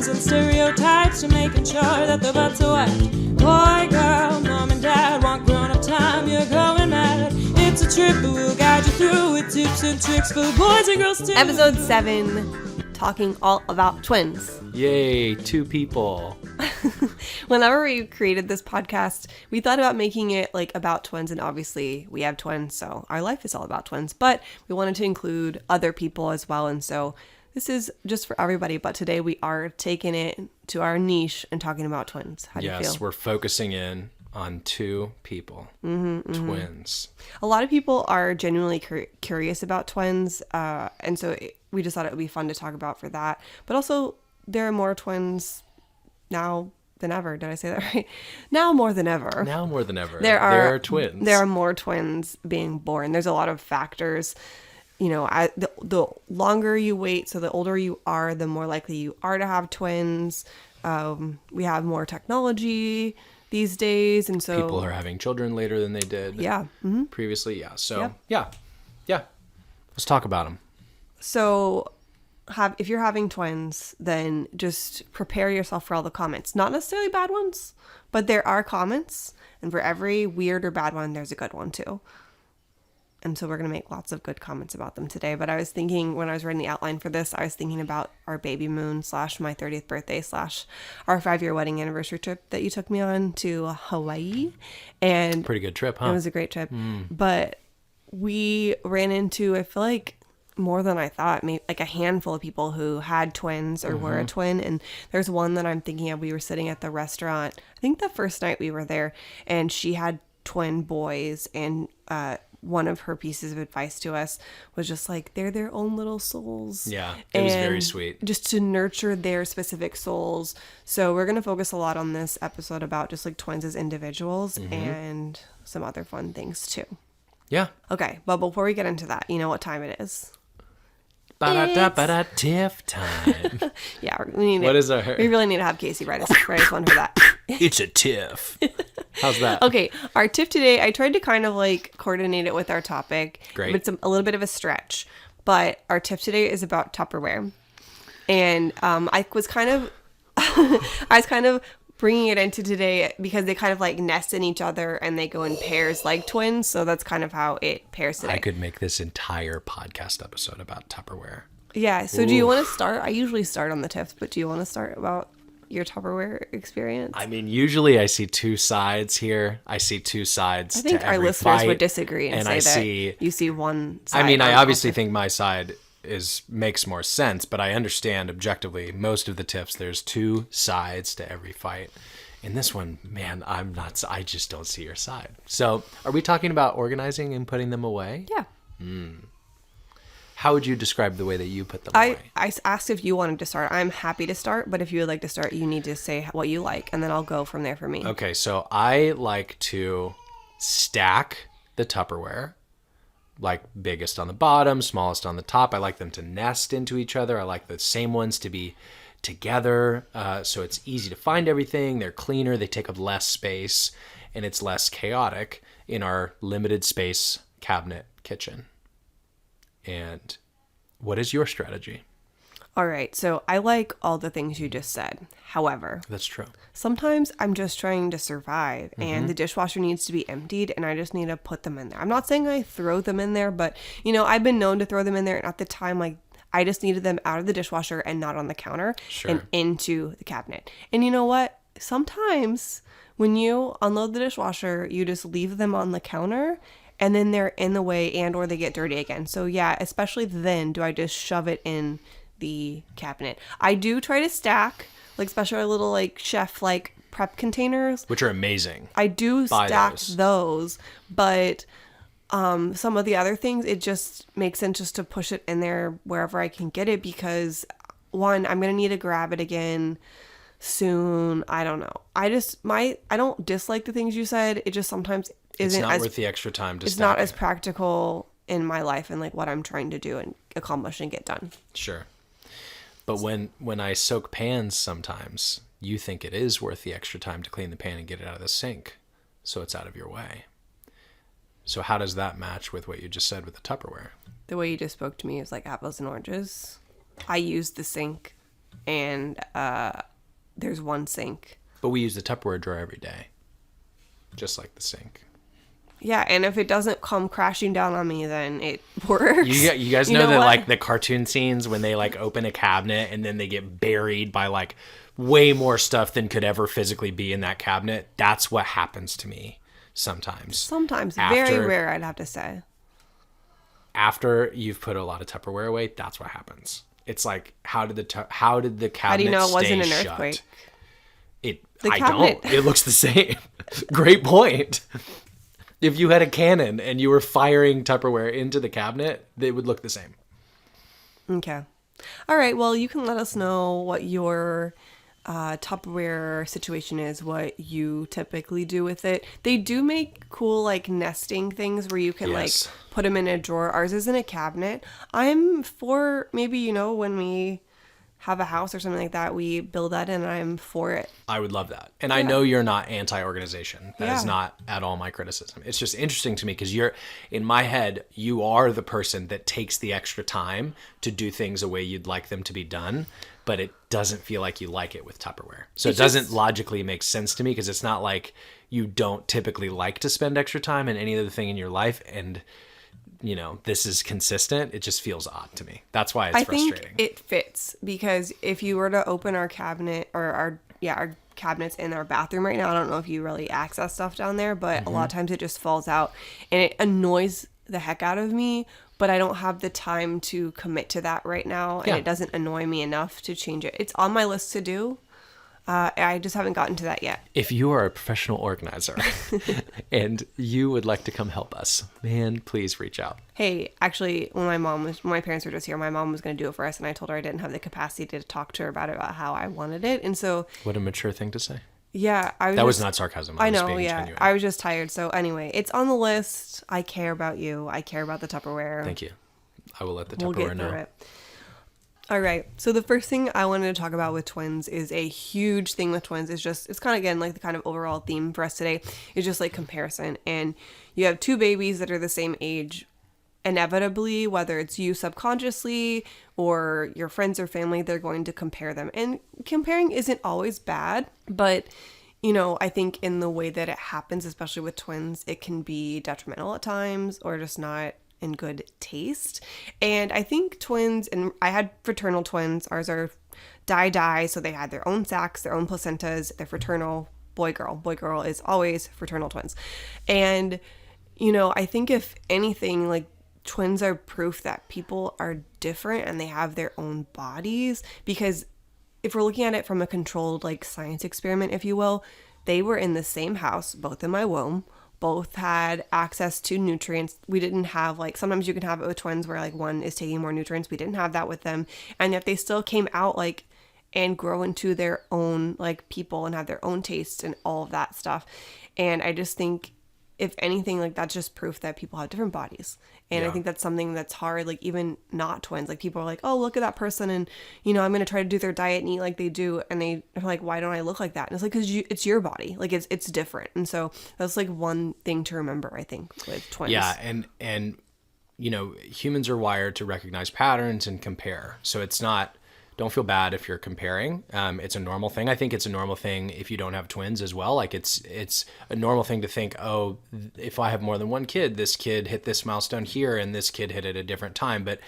norms and stereotypes to making sure that the butts are wet. Boy, girl, mom and dad want grown-up time, you're going mad. It's a trip, but we'll guide you through with tips and tricks for boys and girls too. Episode 7, talking all about twins. Yay, 2 people. Whenever we created this podcast, we thought about making it like about twins, and obviously we have twins, so our life is all about twins, but we wanted to include other people as well, and so this is just for everybody, but today we are taking it to our niche and talking about twins. How do you feel? Yes, we're focusing in on 2 people, twins. A lot of people are genuinely curious about twins, and so we just thought it would be fun to talk about for that, but also there are more twins now than ever. Did I say that right? Now more than ever. Now more than ever. There are twins. There are more twins being born. There's a lot of factors. You know, the longer you wait, so the older you are, the more likely you are to have twins. We have more technology these days, and so people are having children later than they did previously. Yeah. So yeah. Let's talk about them. So if you're having twins, then just prepare yourself for all the comments. Not necessarily bad ones, but there are comments, and for every weird or bad one, there's a good one too. And so we're going to make lots of good comments about them today. But I was thinking, when I was writing the outline for this, I was thinking about our baby moon / my 30th birthday / our 5-year wedding anniversary trip that you took me on to Hawaii. And pretty good trip, huh? It was a great trip. But we ran into, I feel like, more than I thought, maybe like a handful of people who had twins or were a twin. And there's one that I'm thinking of. We were sitting at the restaurant, I think the first night we were there, and she had twin boys, and one of her pieces of advice to us was just like, they're their own little souls. Yeah, it was very sweet. Just to nurture their specific souls. So we're going to focus a lot on this episode about just like twins as individuals and some other fun things too. Yeah. Okay, but before we get into that, you know what time it is? Tiff time. Yeah, we need What it. is our... We really need to have Casey write us one for that. It's a tiff. How's that? Okay, our tip today, I tried to kind of like coordinate it with our topic. Great. But it's a little bit of a stretch. But our tip today is about Tupperware. And I was kind of bringing it into today because they kind of like nest in each other and they go in pairs like twins. So that's kind of how it pairs today. I could make this entire podcast episode about Tupperware. Yeah. So do you want to start? I usually start on the tips, but do you want to start about your Tupperware experience? I mean, usually I see 2 sides here. I see 2 sides. I think to our every listeners fight, would disagree and say that you see one side. I mean, I obviously think my side makes more sense, but I understand objectively most of the tips. There's 2 sides to every fight. In this one, man, I just don't see your side. So, are we talking about organizing and putting them away? Yeah. How would you describe the way that you put them away? I asked if you wanted to start. I'm happy to start, but if you would like to start, you need to say what you like, and then I'll go from there for me. Okay, so I like to stack the Tupperware, like biggest on the bottom, smallest on the top. I like them to nest into each other. I like the same ones to be together, so it's easy to find everything. They're cleaner, they take up less space, and it's less chaotic in our limited space cabinet kitchen. And what is your strategy? All right, so I like all the things you just said. However, That's true. sometimes I'm just trying to survive, and the dishwasher needs to be emptied, and I just need to put them in there. I'm not saying I throw them in there, but, you know, I've been known to throw them in there, and at the time, like, I just needed them out of the dishwasher and not on the counter and into the cabinet. And you know what? Sometimes when you unload the dishwasher, you just leave them on the counter, and then they're in the way and or they get dirty again. So yeah, especially then do I just shove it in the cabinet. I do try to stack, like especially our little like chef like prep containers, Which are amazing. I do stack those, but some of the other things, it just makes sense just to push it in there wherever I can get it, because one, I'm going to need to grab it again soon. I don't know. I don't dislike the things you said. It just sometimes isn't worth the extra time to stack. It's not as practical in my life and like what I'm trying to do and accomplish and get done. Sure. But when I soak pans sometimes, you think it is worth the extra time to clean the pan and get it out of the sink so it's out of your way. So how does that match with what you just said with the Tupperware? The way you just spoke to me is like apples and oranges. I use the sink and there's one sink. But we use the Tupperware drawer every day, just like the sink. Yeah, and if it doesn't come crashing down on me, then it works. You guys know that what? like the cartoon scenes when they like open a cabinet and then they get buried by like way more stuff than could ever physically be in that cabinet. That's what happens to me sometimes. Sometimes, very rare, I'd have to say. After you've put a lot of Tupperware away, that's what happens. It's like how did the cabinet How do you know it wasn't an shut? earthquake? I don't. It looks the same. Great point. If you had a cannon and you were firing Tupperware into the cabinet, they would look the same. Okay. All right. Well, you can let us know what your Tupperware situation is, what you typically do with it. They do make cool like nesting things where you can Yes. like put them in a drawer. Ours is in a cabinet. I'm for maybe, when we have a house or something like that, we build that in, and I'm for it. I would love that. And I know you're not anti-organization. That is Yeah. not at all my criticism. It's just interesting to me because in my head, you are the person that takes the extra time to do things the way you'd like them to be done, but it doesn't feel like you like it with Tupperware. So it doesn't logically make sense to me because it's not like you don't typically like to spend extra time in any other thing in your life, and this is consistent. It just feels odd to me. That's why it's frustrating. I think it fits because if you were to open our cabinet or our cabinets in our bathroom right now, I don't know if you really access stuff down there, but a lot of times it just falls out and it annoys the heck out of me, but I don't have the time to commit to that right now, and it doesn't annoy me enough to change it. It's on my list to do. I just haven't gotten to that yet. If you are a professional organizer and you would like to come help us, man, please reach out. Hey, actually, when my parents were just here, my mom was going to do it for us, and I told her I didn't have the capacity to talk to her about how I wanted it, and so What a mature thing to say. yeah, That was not sarcasm. I was know, being yeah. genuine. I was just tired. So anyway, it's on the list. I care about you. I care about the Tupperware. Thank you. I will let the We'll Tupperware get know. through it. All right. So the first thing I wanted to talk about with twins is a huge thing with twins. It's kind of, again, like the kind of overall theme for us today is just like comparison. And you have two babies that are the same age. Inevitably, whether it's you subconsciously or your friends or family, they're going to compare them. And comparing isn't always bad, but I think in the way that it happens, especially with twins, it can be detrimental at times or just not in good taste. And I think twins, and I had fraternal twins, ours are die, so they had their own sacs, their own placentas, they're fraternal, boy girl is always fraternal twins. And I think if anything, like, twins are proof that people are different and they have their own bodies, because if we're looking at it from a controlled like science experiment, if you will, they were in the same house, both in my womb, both had access to nutrients. We didn't have, like, sometimes you can have it with twins where like one is taking more nutrients. We didn't have that with them. And yet they still came out like and grow into their own like people and have their own tastes and all of that stuff. And I just think, if anything, like, that's just proof that people have different bodies. And I think that's something that's hard, like, even not twins. Like, people are like, oh, look at that person, and, I'm going to try to do their diet and eat like they do. And they're like, why don't I look like that? And it's like, because it's your body. Like, it's different. And so that's, like, one thing to remember, I think, with twins. Yeah, and humans are wired to recognize patterns and compare. So it's not... Don't feel bad if you're comparing. It's a normal thing. I think it's a normal thing if you don't have twins as well. Like it's a normal thing to think, oh, if I have more than one kid, this kid hit this milestone here and this kid hit it at a different time. But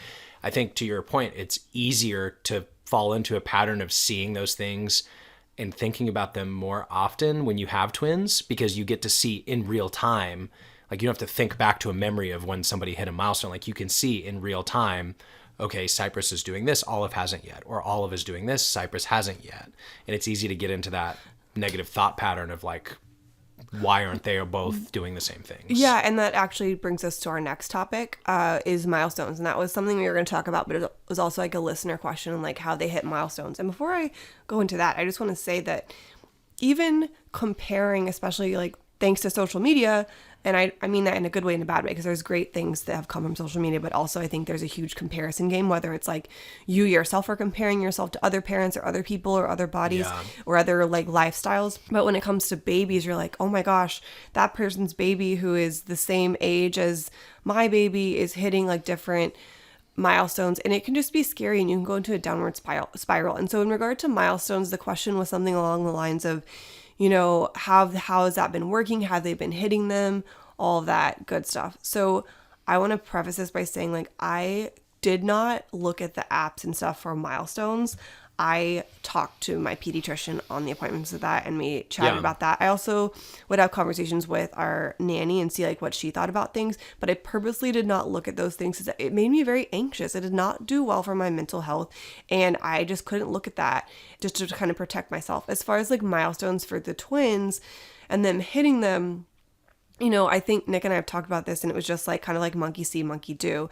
I think to your point, it's easier to fall into a pattern of seeing those things and thinking about them more often when you have twins, because you get to see in real time. Like, you don't have to think back to a memory of when somebody hit a milestone. Like, you can see in real time, okay, Cypress is doing this, Olive hasn't yet. Or Olive is doing this, Cypress hasn't yet. And it's easy to get into that negative thought pattern of like, why aren't they both doing the same things? Yeah, and that actually brings us to our next topic, is milestones. And that was something we were going to talk about, but it was also like a listener question, like how they hit milestones. And before I go into that, I just want to say that even comparing, especially like thanks to social media, and I mean that in a good way and a bad way, because there's great things that have come from social media, but also I think there's a huge comparison game, whether it's like you yourself are comparing yourself to other parents or other people or other bodies or other like lifestyles. But when it comes to babies, you're like, oh my gosh, that person's baby who is the same age as my baby is hitting like different milestones, and it can just be scary, and you can go into a downward spiral. And so in regard to milestones, the question was something along the lines of, how has that been working? Have they been hitting them? All of that good stuff. So I want to preface this by saying, like, I did not look at the apps and stuff for milestones. I talked to my pediatrician on the appointments with that, and we chatted about that. I also would have conversations with our nanny and see like what she thought about things, but I purposely did not look at those things because it made me very anxious. It did not do well for my mental health, and I just couldn't look at that just to kind of protect myself. As far as like milestones for the twins and them hitting them, I think Nick and I have talked about this, and it was just like kind of like monkey see, monkey do.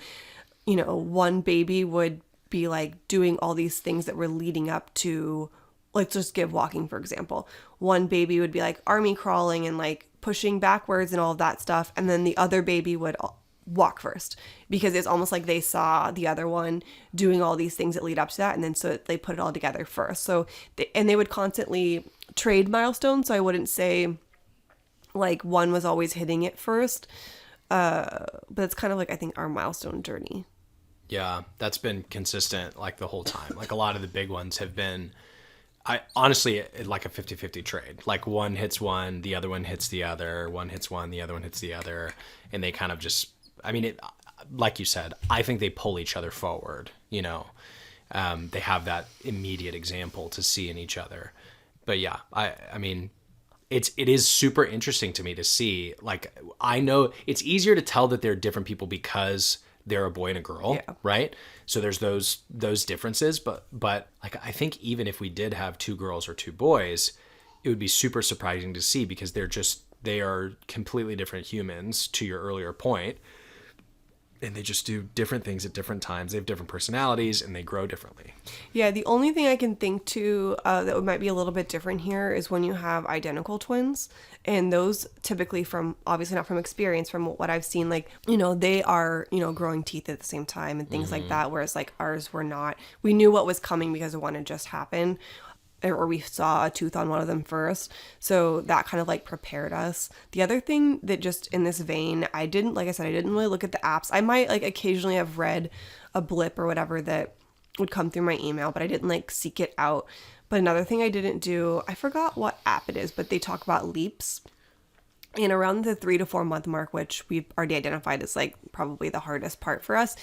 One baby would be like doing all these things that were leading up to, let's just give walking, for example. One baby would be like army crawling and like pushing backwards and all of that stuff. And then the other baby would walk first, because it's almost like they saw the other one doing all these things that lead up to that. And then so they put it all together first. So, they would constantly trade milestones. So I wouldn't say like one was always hitting it first. But it's kind of like, I think, our milestone journey. Yeah, that's been consistent like the whole time. Like a lot of the big ones have been, I honestly, like a 50-50 trade. Like one hits one, the other one hits the other, one hits one, the other one hits the other. And they kind of just, like you said, I think they pull each other forward, They have that immediate example to see in each other. But yeah, it is super interesting to me to see, like, I know it's easier to tell that they're different people because they're a boy and a girl, right? So there's those differences, but like I think even if we did have two girls or two boys, it would be super surprising to see, because they are completely different humans, to your earlier point, and they just do different things at different times. They have different personalities and they grow differently. Yeah, the only thing I can think to that might be a little bit different here is when you have identical twins, and those typically, from obviously not from experience, from what I've seen, like, they are, growing teeth at the same time and things like that. Whereas like ours were not. We knew what was coming because one had just happened, or we saw a tooth on one of them first. So that kind of like prepared us. The other thing that just in this vein, I didn't really look at the apps. I might like occasionally have read a blip or whatever that would come through my email, but I didn't like seek it out. But another thing I didn't do, I forgot what app it is, but they talk about leaps. And around the 3 to 4 month mark, which we've already identified as like probably the hardest part for us.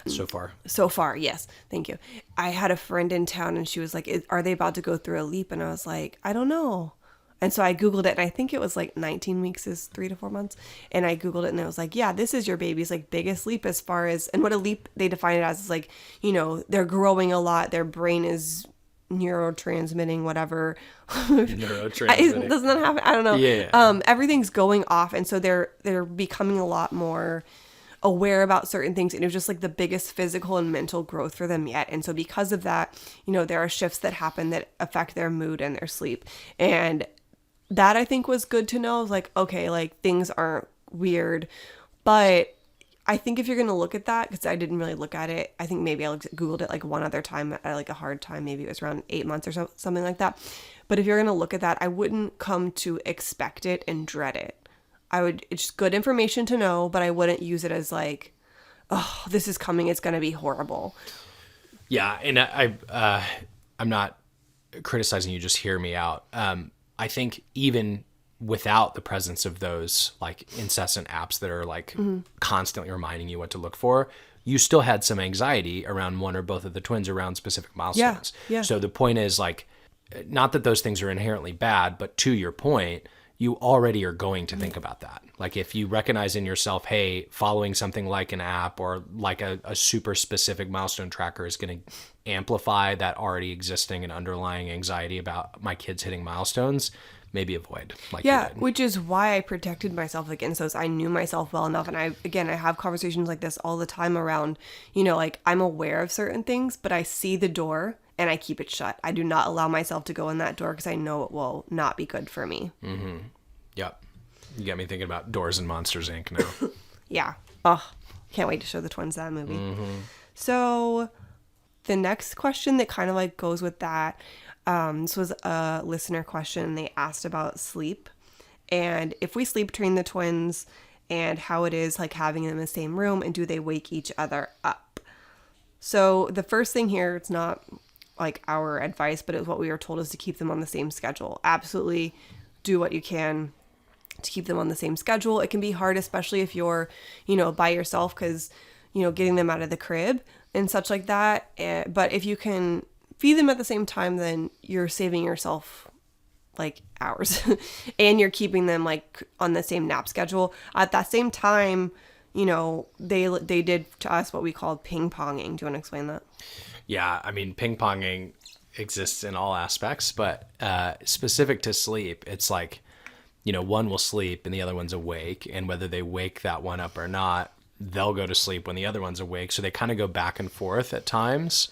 So far, yes. Thank you. I had a friend in town and she was like, are they about to go through a leap? And I was like, I don't know. And so I Googled it, and I think it was like 19 weeks is 3 to 4 months. And I Googled it, and it was like, yeah, this is your baby's like biggest leap as far as, and what a leap they define it as is like, they're growing a lot. Their brain is neurotransmitting, whatever. Neurotransmitting. Doesn't that happen? I don't know. Yeah. Everything's going off. And so they're becoming a lot more aware about certain things, and it was just like the biggest physical and mental growth for them yet. And so because of that, there are shifts that happen that affect their mood and their sleep, and that I think was good to know. I was like, okay, like things aren't weird. But I think if you're going to look at that, because I didn't really look at it, I think maybe I Googled it like one other time at like a hard time, maybe it was around 8 months or something like that. But if you're going to look at that, I wouldn't come to expect it and dread it. It's just good information to know, but I wouldn't use it as like, oh, this is coming, it's going to be horrible. Yeah, and I'm not criticizing you, just hear me out. I think even without the presence of those like incessant apps that are like constantly reminding you what to look for, you still had some anxiety around one or both of the twins around specific milestones. Yeah. So the point is, like, not that those things are inherently bad, but to your point, you already are going to think about that. Like if you recognize in yourself, hey, following something like an app or like a super specific milestone tracker is going to amplify that already existing and underlying anxiety about my kids hitting milestones, maybe avoid. Which is why I protected myself against those. I knew myself well enough. And I have conversations like this all the time around, like I'm aware of certain things, but I see the door and I keep it shut. I do not allow myself to go in that door because I know it will not be good for me. Mm-hmm. Yep. You got me thinking about Doors and Monsters, Inc. now. Yeah. Oh, can't wait to show the twins that movie. Mm-hmm. So the next question that kind of like goes with that, this was a listener question. They asked about sleep and if we sleep train the twins and how it is like having them in the same room and do they wake each other up? So the first thing here, it's not like our advice, but it's what we were told, is to keep them on the same schedule. Absolutely do what you can to keep them on the same schedule. It can be hard, especially if you're, by yourself, because, getting them out of the crib and such like that. But if you can feed them at the same time, then you're saving yourself like hours and you're keeping them like on the same nap schedule. At that same time, they did to us what we called ping ponging. Do you want to explain that? Yeah, I mean, ping ponging exists in all aspects, but specific to sleep, it's like, one will sleep and the other one's awake, and whether they wake that one up or not, they'll go to sleep when the other one's awake. So they kind of go back and forth at times.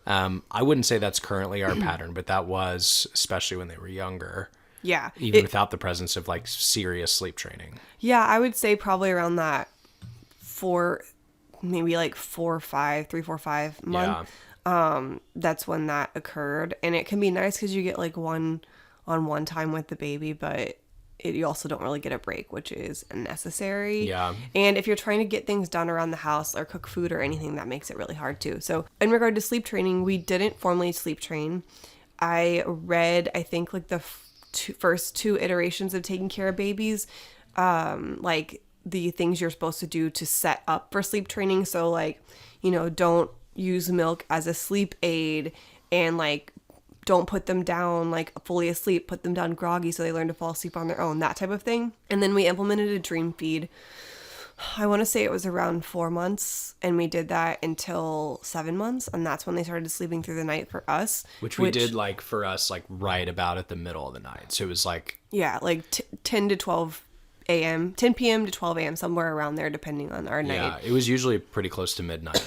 I wouldn't say that's currently our pattern, but that was, especially when they were younger. Yeah. Even without the presence of like serious sleep training. Yeah, I would say probably around that 3, 4, 5 month. Yeah. That's when that occurred. And it can be nice because you get like one-on-one time with the baby, but you also don't really get a break, which is necessary. Yeah. And if you're trying to get things done around the house or cook food or anything, that makes it really hard too. So in regard to sleep training, we didn't formally sleep train. I read, I think, like the first 2 iterations of taking care of babies, like the things you're supposed to do to set up for sleep training. So like, don't use milk as a sleep aid, and like, don't put them down like fully asleep, put them down groggy so they learn to fall asleep on their own, that type of thing. And then we implemented a dream feed. I want to say it was around 4 months, and we did that until 7 months, and that's when they started sleeping through the night for us. Which we did like for us, like right about at the middle of the night. So it was like... Yeah, like 10 to 12 a.m., 10 p.m. to 12 a.m., somewhere around there, depending on our night. Yeah, it was usually pretty close to midnight.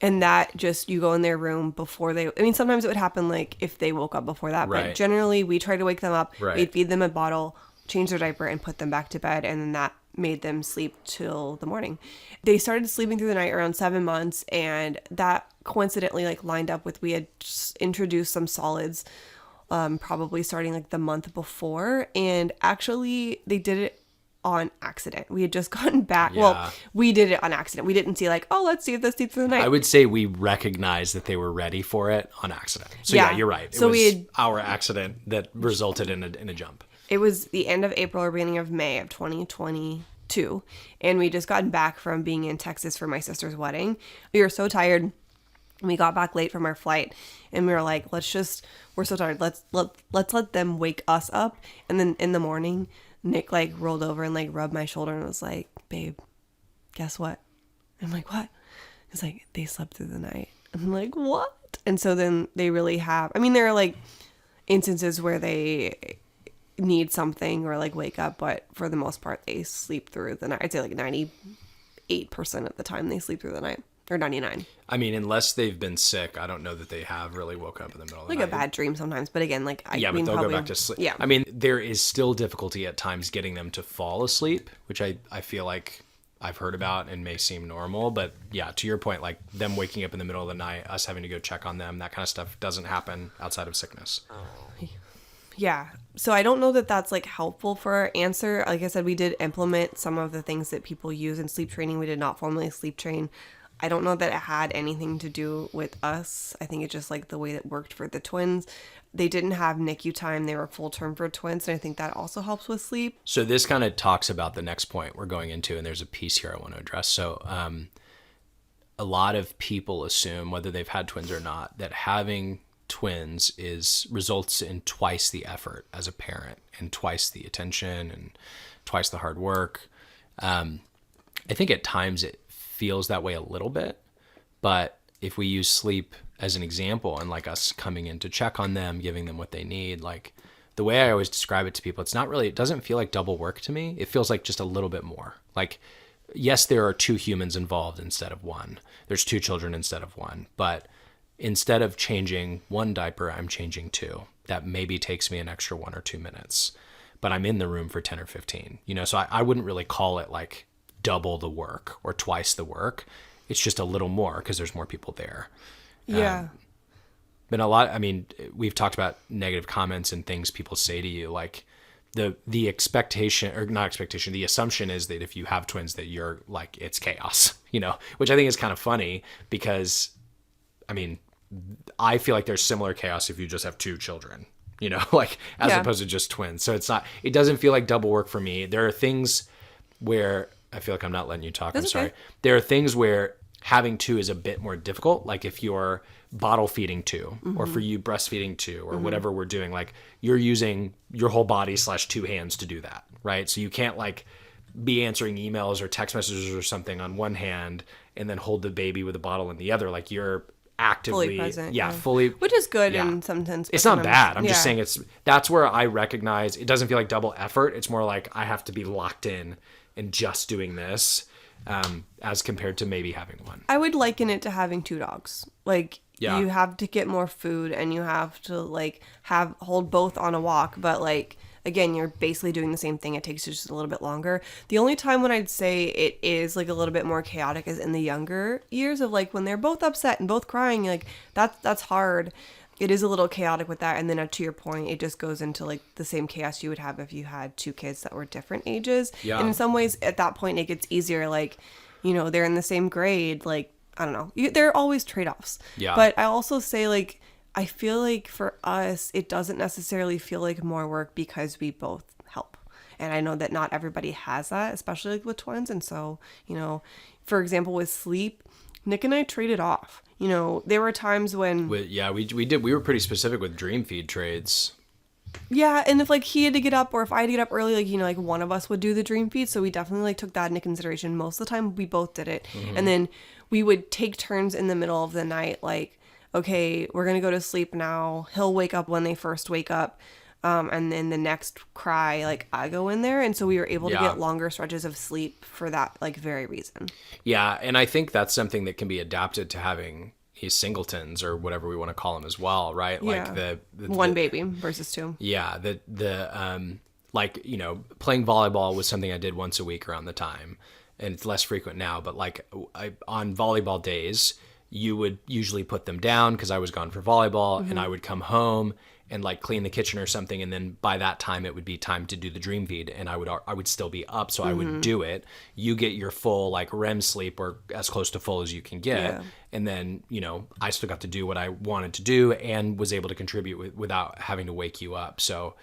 And that just, you go in their room before sometimes it would happen like if they woke up before that, right. But generally we try to wake them up, right. We'd feed them a bottle, change their diaper, and put them back to bed, and then that made them sleep till the morning. They started sleeping through the night around 7 months, and that coincidentally like lined up with, we had introduced some solids, probably starting like the month before, and actually they did it on accident. We had just gotten back. Yeah. Well, we did it on accident. We didn't see like, oh, let's see if they sleep through the night. I would say we recognized that they were ready for it on accident. So yeah, you're right. It was our accident that resulted in a jump. It was the end of April or beginning of May of 2022. And we just gotten back from being in Texas for my sister's wedding. We were so tired. We got back late from our flight, and we were like, we're so tired. Let's let them wake us up. And then in the morning, Nick like rolled over and like rubbed my shoulder and was like, babe, guess what? I'm like, what? He's like, they slept through the night. I'm like, what? And so then they really have, there are like instances where they need something or like wake up, but for the most part, they sleep through the night. I'd say like 98% of the time they sleep through the night. Or 99. Unless they've been sick, I don't know that they have really woke up in the middle of the night. Like a bad dream sometimes, but again, like but they'll go back to sleep. Yeah. There is still difficulty at times getting them to fall asleep, which I feel like I've heard about and may seem normal. But yeah, to your point, like them waking up in the middle of the night, us having to go check on them, that kind of stuff doesn't happen outside of sickness. Yeah. So I don't know that that's like helpful for our answer. Like I said, we did implement some of the things that people use in sleep training. We did not formally sleep train. I don't know that it had anything to do with us. I think it's just like the way that worked for the twins. They didn't have NICU time. They were full term for twins. And I think that also helps with sleep. So this kind of talks about the next point we're going into. And there's a piece here I want to address. So a lot of people assume, whether they've had twins or not, that having twins results in twice the effort as a parent and twice the attention and twice the hard work. I think at times it feels that way a little bit, but if we use sleep as an example and like us coming in to check on them, giving them what they need, like the way I always describe it to people, it doesn't feel like double work to me. It feels like just a little bit more. Like, yes, there are 2 humans involved instead of 1. There's 2 children instead of 1, but instead of changing 1 diaper, I'm changing 2. That maybe takes me an extra 1 or 2 minutes, but I'm in the room for 10 or 15, so I wouldn't really call it like double the work or twice the work. It's just a little more because there's more people there. Yeah. But we've talked about negative comments and things people say to you. Like the expectation, or not expectation, the assumption is that if you have twins that you're like, it's chaos, which I think is kind of funny because, I mean, I feel like there's similar chaos if you just have two children, like as opposed to just twins. So it doesn't feel like double work for me. There are things where I feel like I'm not letting you talk. I'm sorry. Okay. There are things where having two is a bit more difficult. Like if you're bottle feeding two, or for you breastfeeding two, or whatever we're doing, like you're using your whole body / two hands to do that. Right. So you can't like be answering emails or text messages or something on one hand and then hold the baby with a bottle in the other. Like you're actively fully present. Fully, which is good in some sense. It's not bad. I'm just saying that's where I recognize it doesn't feel like double effort. It's more like I have to be locked in and just doing this, as compared to maybe having one. I would liken it to having two dogs. Like you have to get more food and you have to like hold both on a walk, but like again, you're basically doing the same thing. It takes just a little bit longer. The only time when I'd say it is like a little bit more chaotic is in the younger years of like when they're both upset and both crying, like that's hard. It is a little chaotic with that. And then to your point, it just goes into like the same chaos you would have if you had two kids that were different ages. Yeah. And in some ways at that point, it gets easier. Like, they're in the same grade. Like, I don't know. There are always trade-offs. Yeah. But I also say like, I feel like for us, it doesn't necessarily feel like more work because we both help. And I know that not everybody has that, especially like with twins. And so, for example, with sleep, Nick and I traded off. There were times when... we did. We were pretty specific with dream feed trades. Yeah, and if like he had to get up or if I had to get up early, like, like one of us would do the dream feed. So we definitely like took that into consideration. Most of the time we both did it. Mm-hmm. And then we would take turns in the middle of the night, like, okay, we're going to go to sleep now. He'll wake up when they first wake up. And then the next cry, like I go in there. And so we were able to get longer stretches of sleep for that like very reason. Yeah. And I think that's something that can be adapted to having these singletons or whatever we want to call them as well. Right. Like the one baby versus two. Yeah. Like, playing volleyball was something I did once a week around the time, and it's less frequent now, but like on volleyball days, you would usually put them down because I was gone for volleyball, and I would come home and like clean the kitchen or something, and then by that time it would be time to do the dream feed, and I would still be up, so I would do it. You get your full like REM sleep, or as close to full as you can get, and then I still got to do what I wanted to do and was able to contribute without having to wake you up. So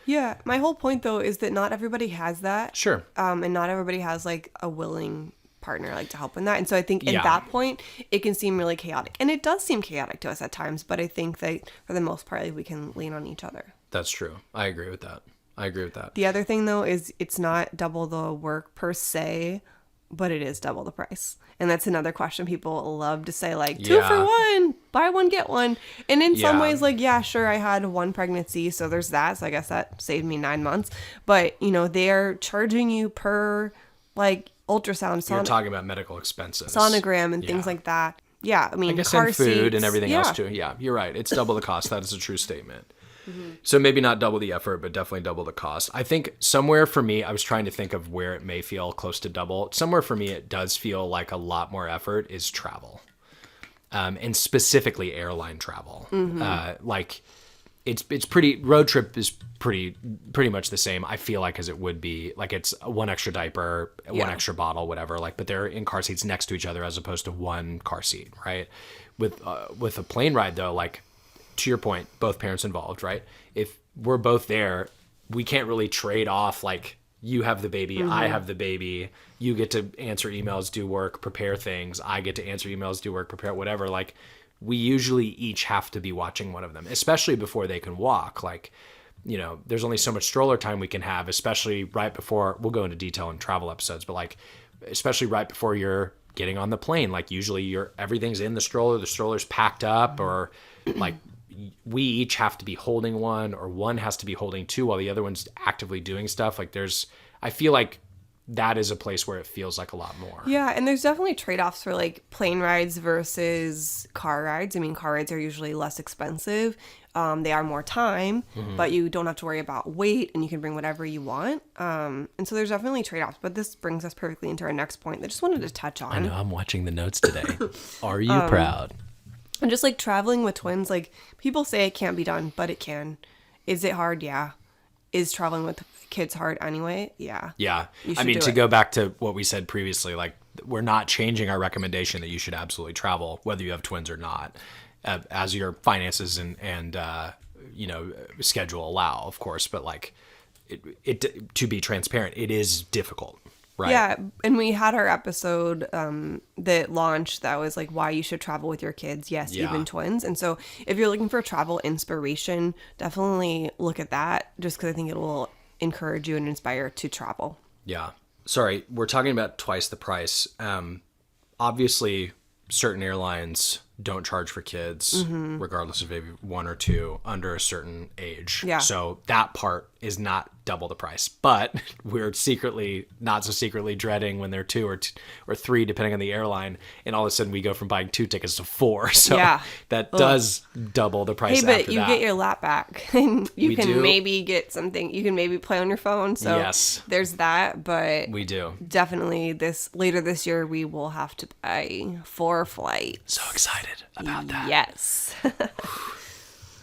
my whole point though is that not everybody has that. Sure. And not everybody has like a willing partner like to help in that, and so I think at that point it can seem really chaotic, and it does seem chaotic to us at times, but I think that for the most part, like, we can lean on each other. That's true. I agree with that. The other thing though is it's not double the work per se, but it is double the price, and that's another question people love to say, like 2 for 1, buy one get one. And in some ways, like, sure, I had one pregnancy, so there's that, so I guess that saved me 9 months, but they're charging you per like ultrasound. You're talking about medical expenses, sonogram and things like that. I mean, I guess, car and food seats, and everything else too. You're right, it's double the cost. That is a true statement. So maybe not double the effort, but definitely double the cost. I think somewhere for me, I was trying to think of where it may feel close to double. Somewhere for me, it does feel like a lot more effort is travel, and specifically airline travel. Like it's pretty, road trip is pretty much the same, I feel like, as it would be. Like it's one extra diaper, one extra bottle, whatever. Like, but they're in car seats next to each other as opposed to one car seat, right? With a plane ride though, like, to your point, both parents involved, right? If we're both there, we can't really trade off, like, you have the baby, I have the baby, you get to answer emails, do work, prepare things, I get to answer emails, do work, prepare whatever. Like, we usually each have to be watching one of them, especially before they can walk. Like, there's only so much stroller time we can have, especially right before, we'll go into detail in travel episodes, but like, especially right before you're getting on the plane. Like, usually everything's in the stroller's packed up, or like, we each have to be holding one, or one has to be holding two while the other one's actively doing stuff. Like, I feel like that is a place where it feels like a lot more. Yeah, and there's definitely trade-offs for like plane rides versus car rides. I mean, car rides are usually less expensive. They are more time, but you don't have to worry about weight, and you can bring whatever you want. And so there's definitely trade-offs, but this brings us perfectly into our next point that I just wanted to touch on. I know, I'm watching the notes today. Are you proud? And just like traveling with twins, like, people say it can't be done, but it can. Is it hard? Yeah. is traveling with kids hard anyway, yeah. Yeah. You I should mean, do to it. go back to what we said previously, like we're not changing our recommendation that you should absolutely travel, whether you have twins or not, as your finances and schedule allow, of course. But like it to be transparent, it is difficult. Right. Yeah, and we had our episode that launched that was like why you should travel with your kids. Yes, Yeah. even twins. And so if you're looking for travel inspiration, definitely look at that just because I think it will encourage you and inspire to travel. Yeah. Sorry, we're talking about twice the price. Obviously, certain airlines don't charge for kids, regardless of maybe one or two under a certain age. Yeah. So that part is not double the price. But we're secretly, not so secretly dreading when they're two or three, depending on the airline. And all of a sudden we go from buying 2 tickets to 4. So Yeah. that does double the price. Hey, but after you that. get your lap back. And you We can do. maybe get something. You can maybe play on your phone. So Yes. there's that. But We do. definitely later this year, we will have to buy 4 flights. So excited about that. Yes.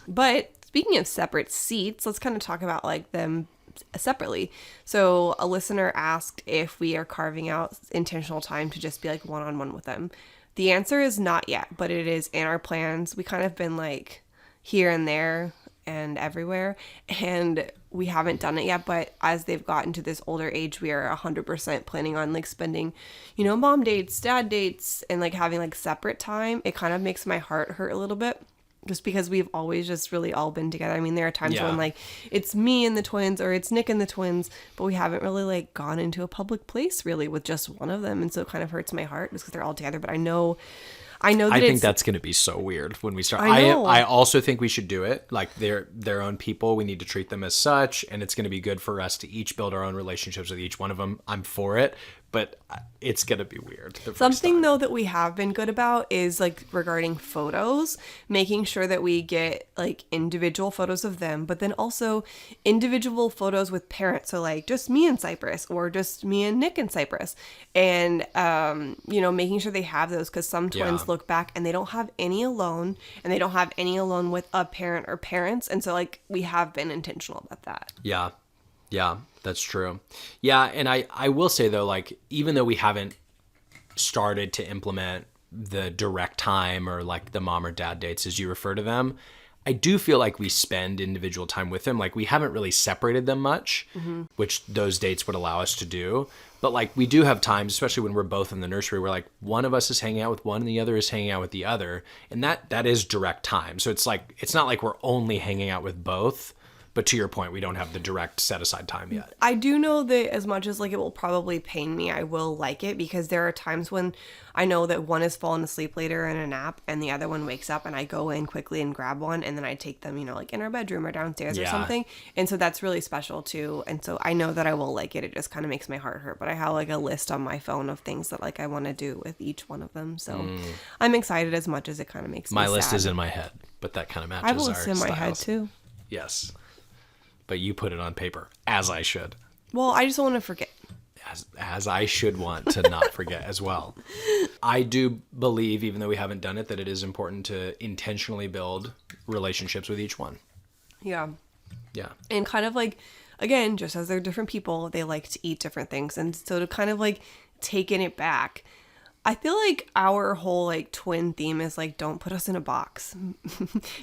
But speaking of separate seats, let's kind of talk about like them separately. So a listener asked if we are carving out intentional time to just be like one-on-one with them. The answer is not yet, but it is in our plans. We kind of been like here and there and everywhere, and we haven't done it yet, but as they've gotten to this older age, we are 100% planning on like spending, mom dates, dad dates, and like having like separate time. It kind of makes my heart hurt a little bit just because we've always just really all been together. I mean, there are times Yeah. when like it's me and the twins or it's Nick and the twins, but we haven't really like gone into a public place really with just one of them, and so it kind of hurts my heart just because they're all together. But I know that I think it's that's going to be so weird when we start. I know. I also think we should do it. Like they're their own people. We need to treat them as such, and it's going to be good for us to each build our own relationships with each one of them. I'm for it, but it's going to be weird. the first Something time. though that we have been good about is like regarding photos, making sure that we get like individual photos of them, but then also individual photos with parents. So like just me and Cypress or just me and Nick and Cypress, and making sure they have those because some twins Yeah. look back and they don't have any alone, and they don't have any alone with a parent or parents, and so like we have been intentional about that. Yeah. Yeah, that's true. Yeah, and I will say though, like even though we haven't started to implement the direct time or like the mom or dad dates as you refer to them, I do feel like we spend individual time with them. Like we haven't really separated them much, which those dates would allow us to do. But like we do have times, especially when we're both in the nursery, where like one of us is hanging out with one and the other is hanging out with the other. And that is direct time. So it's like, it's not like we're only hanging out with both. But to your point, we don't have the direct set aside time yet. I do know that as much as like it will probably pain me, I will like it because there are times when I know that one has fallen asleep later in a nap and the other one wakes up, and I go in quickly and grab one, and then I take them, like in our bedroom or downstairs or Yeah. something. And so that's really special too. And so I know that I will like it. It just kind of makes my heart hurt. But I have like a list on my phone of things that like I want to do with each one of them. So I'm excited as much as it kind of makes me My list sad. is in my head, but that kind of matches I have a our list in my head styles. too. Yes. But you put it on paper, as I should. Well, I just don't want to forget. As I should want to not forget as well. I do believe, even though we haven't done it, that it is important to intentionally build relationships with each one. Yeah. Yeah. And kind of like, again, just as they're different people, they like to eat different things. And so to kind of like taking it back, I feel like our whole like twin theme is like, don't put us in a box.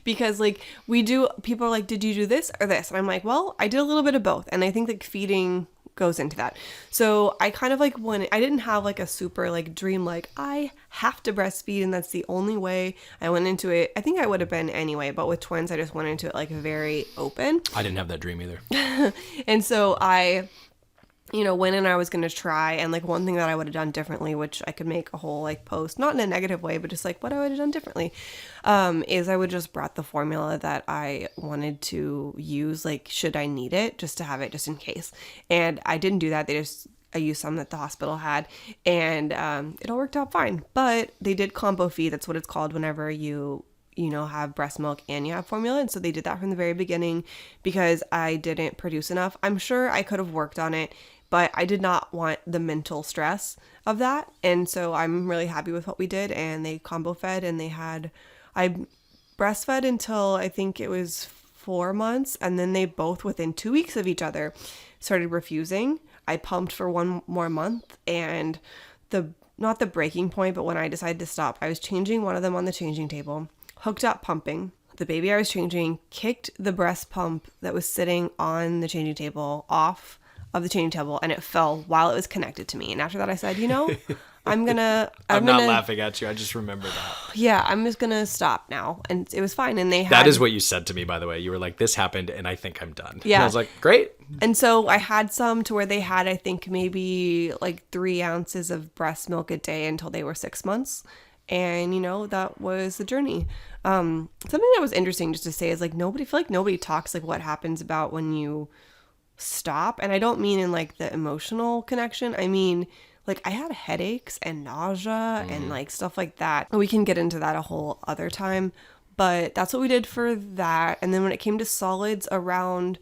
Because like people are like, did you do this or this? And I'm like, well, I did a little bit of both. And I think like feeding goes into that. So I kind of like I didn't have like a super like dream, like I have to breastfeed and that's the only way. I went into it. I think I would have been anyway, but with twins, I just went into it like very open. I didn't have that dream either. And so I went in, I was going to try, and like one thing that I would have done differently, which I could make a whole like post, not in a negative way, but just like what I would have done differently, is I would just brought the formula that I wanted to use, like should I need it, just to have it just in case. And I didn't do that. I used some that the hospital had, and it all worked out fine. But they did combo feed. That's what it's called whenever you have breast milk and you have formula. And so they did that from the very beginning because I didn't produce enough. I'm sure I could have worked on it, but I did not want the mental stress of that. And so I'm really happy with what we did. And they combo fed, and I breastfed until I think it was 4 months, and then they both within 2 weeks of each other started refusing. I pumped for 1 more month, and not the breaking point, but when I decided to stop, I was changing one of them on the changing table, hooked up pumping. The baby I was changing kicked the breast pump that was sitting on the changing table off of the changing table, and it fell while it was connected to me. And after that, I said, I'm not laughing at you. I just remember that. Yeah, I'm just gonna stop now. And it was fine. And that is what you said to me, by the way. You were like, this happened and I think I'm done. Yeah. And I was like, great. And so I had some to where they had, I think, maybe like 3 ounces of breast milk a day until they were 6 months. And, that was the journey. Something that was interesting just to say is like, nobody talks like what happens about when you stop. And I don't mean in like the emotional connection. I mean, like I had headaches and nausea and like stuff like that. We can get into that a whole other time, but that's what we did for that. And then when it came to solids, around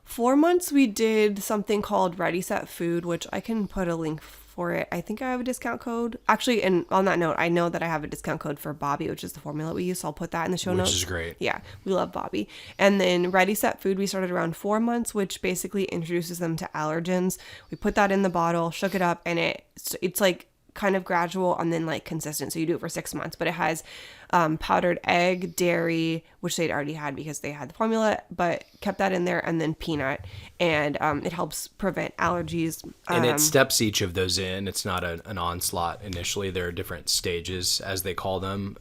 4 months, we did something called Ready Set Food, which I can put a link for it. I think I have a discount code. Actually, and on that note, I know that I have a discount code for Bobby, which is the formula we use. So I'll put that in the show notes. Which is great. Yeah, we love Bobby. And then Ready Set Food, we started around 4 months, which basically introduces them to allergens. We put that in the bottle, shook it up, and it's like kind of gradual and then like consistent. So you do it for 6 months, but it has powdered egg, dairy, which they'd already had because they had the formula, but kept that in there, and then peanut, and it helps prevent allergies. And it steps each of those in. It's not an onslaught initially. There are different stages, as they call them.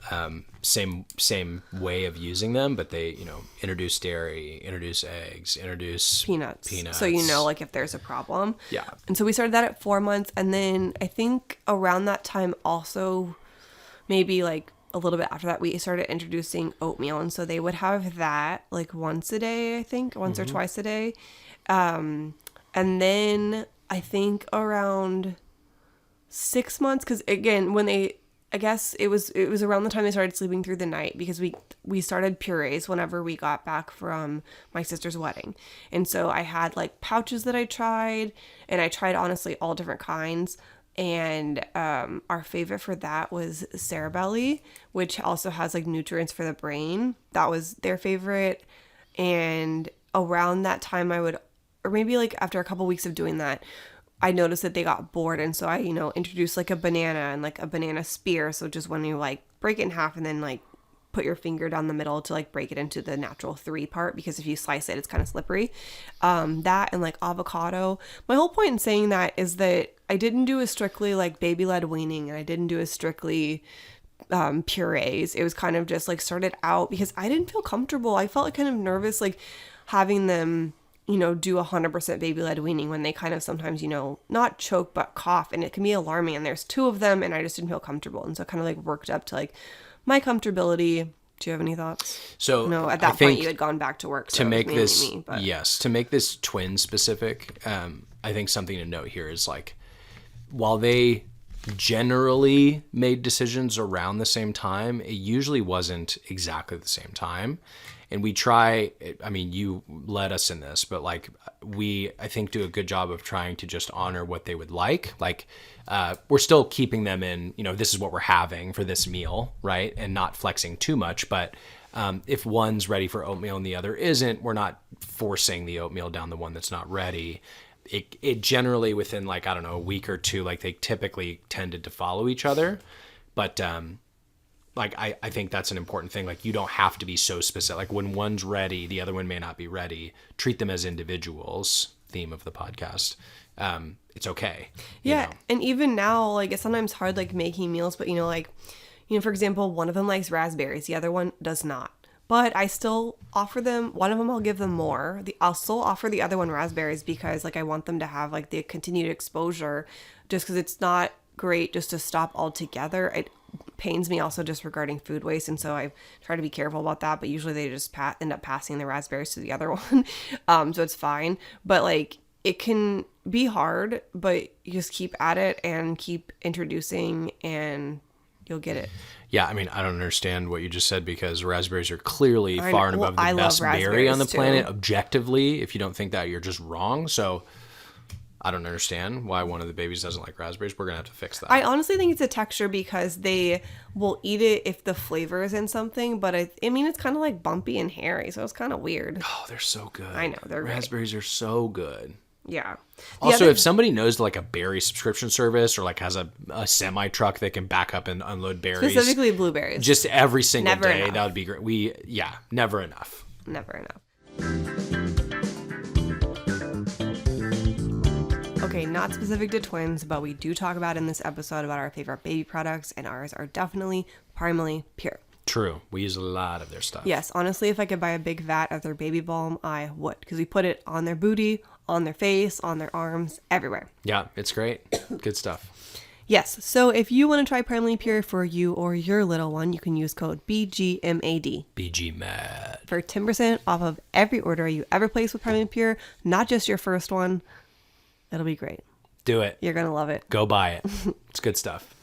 Same way of using them, but they introduce dairy, introduce eggs, introduce peanuts. So like if there's a problem. Yeah. And so we started that at 4 months, and then I think around that time also, maybe like a little bit after that, we started introducing oatmeal. And so they would have that like once a day, I think, once or twice a day. And then I think around 6 months, because again, I guess it was around the time they started sleeping through the night, because we started purees whenever we got back from my sister's wedding. And so I had like pouches that I tried, and I tried honestly all different kinds. And our favorite for that was Cerebelly, which also has like nutrients for the brain. That was their favorite. And around that time or maybe like after a couple weeks of doing that, I noticed that they got bored. And so I, introduced like a banana and like a banana spear. So just when you like break it in half and then like put your finger down the middle to like break it into the natural 3 part, because if you slice it, it's kind of slippery. That and like avocado. My whole point in saying that is that I didn't do a strictly like baby-led weaning, and I didn't do a strictly purees. It was kind of just like started out because I didn't feel comfortable. I felt like kind of nervous like having them do 100% baby-led weaning when they kind of sometimes, not choke, but cough, and it can be alarming. And there's 2 of them, and I just didn't feel comfortable. And so it kind of like worked up to like my comfortability. Do you have any thoughts? So no, at that point you had gone back to work. So to make this, yes, to make this twin specific, I think something to note here is like, while they generally made decisions around the same time, it usually wasn't exactly the same time. And we try, I mean, you led us in this, but like I think do a good job of trying to just honor what they would like. Like we're still keeping them in, this is what we're having for this meal, right? And not flexing too much. But if one's ready for oatmeal and the other isn't, we're not forcing the oatmeal down the one that's not ready. It generally within like, I don't know, a week or 2, like they typically tended to follow each other. But like, I think that's an important thing. Like, you don't have to be so specific. Like, when one's ready, the other one may not be ready. Treat them as individuals, theme of the podcast. It's okay. Yeah. And even now, like, it's sometimes hard, like, making meals. But, for example, one of them likes raspberries. The other one does not. But I still offer them, one of them I'll give them more. I'll still offer the other one raspberries because, like, I want them to have, like, the continued exposure, just because it's not great just to stop altogether. It pains me also just regarding food waste, and so I try to be careful about that, but usually they just end up passing the raspberries to the other one. So it's fine. But, like, it can be hard, but you just keep at it and keep introducing, and you'll get it. Yeah, I mean, I don't understand what you just said, because raspberries are clearly far and above the best berry on the planet, objectively. If you don't think that, you're just wrong. So I don't understand why one of the babies doesn't like raspberries. We're going to have to fix that. I honestly think it's a texture because they will eat it if the flavor is in something, but I mean, it's kind of like bumpy and hairy, so it's kind of weird. Oh, they're so good. I know, they're great. Raspberries are so good. Yeah. Also, if somebody knows like a berry subscription service or like has a semi truck that can back up and unload berries, specifically blueberries, just every single Never day, enough. that would be great. Never enough. Never enough. Okay, not specific to twins, but we do talk about in this episode about our favorite baby products, and ours are definitely Primally Pure. True. We use a lot of their stuff. Yes, honestly, if I could buy a big vat of their baby balm, I would, because we put it on their booty, on their face, on their arms, everywhere. Yeah, it's great. Good stuff. Yes, so if you want to try Primally Pure for you or your little one, you can use code BGMAD. BGMAD. For 10% off of every order you ever place with Primally Pure, not just your first one. It'll be great. Do it. You're going to love it. Go buy it. It's good stuff.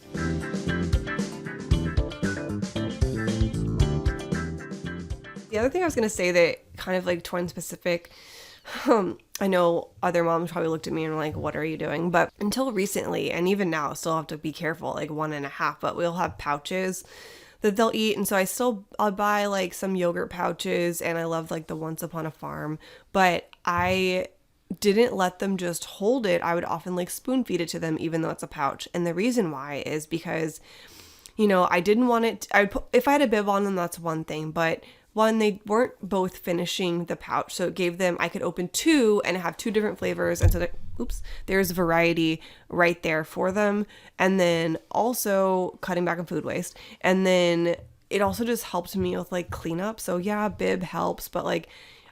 The other thing I was going to say that kind of like twin specific, I know other moms probably looked at me and were like, what are you doing? But until recently, and even now, still have to be careful, like 1.5, but we'll have pouches that they'll eat. And so I'll buy like some yogurt pouches, and I love like the Once Upon a Farm, but I didn't let them just hold it. I would often like spoon feed it to them, even though it's a pouch. And the reason why is because, you know, I didn't want it. If I had a bib on them, that's one thing, but one, they weren't both finishing the pouch, so it gave them, I could open 2 and have 2 different flavors, and so there's variety right there for them. And then also cutting back on food waste, and then it also just helped me with like cleanup. So yeah, bib helps, but like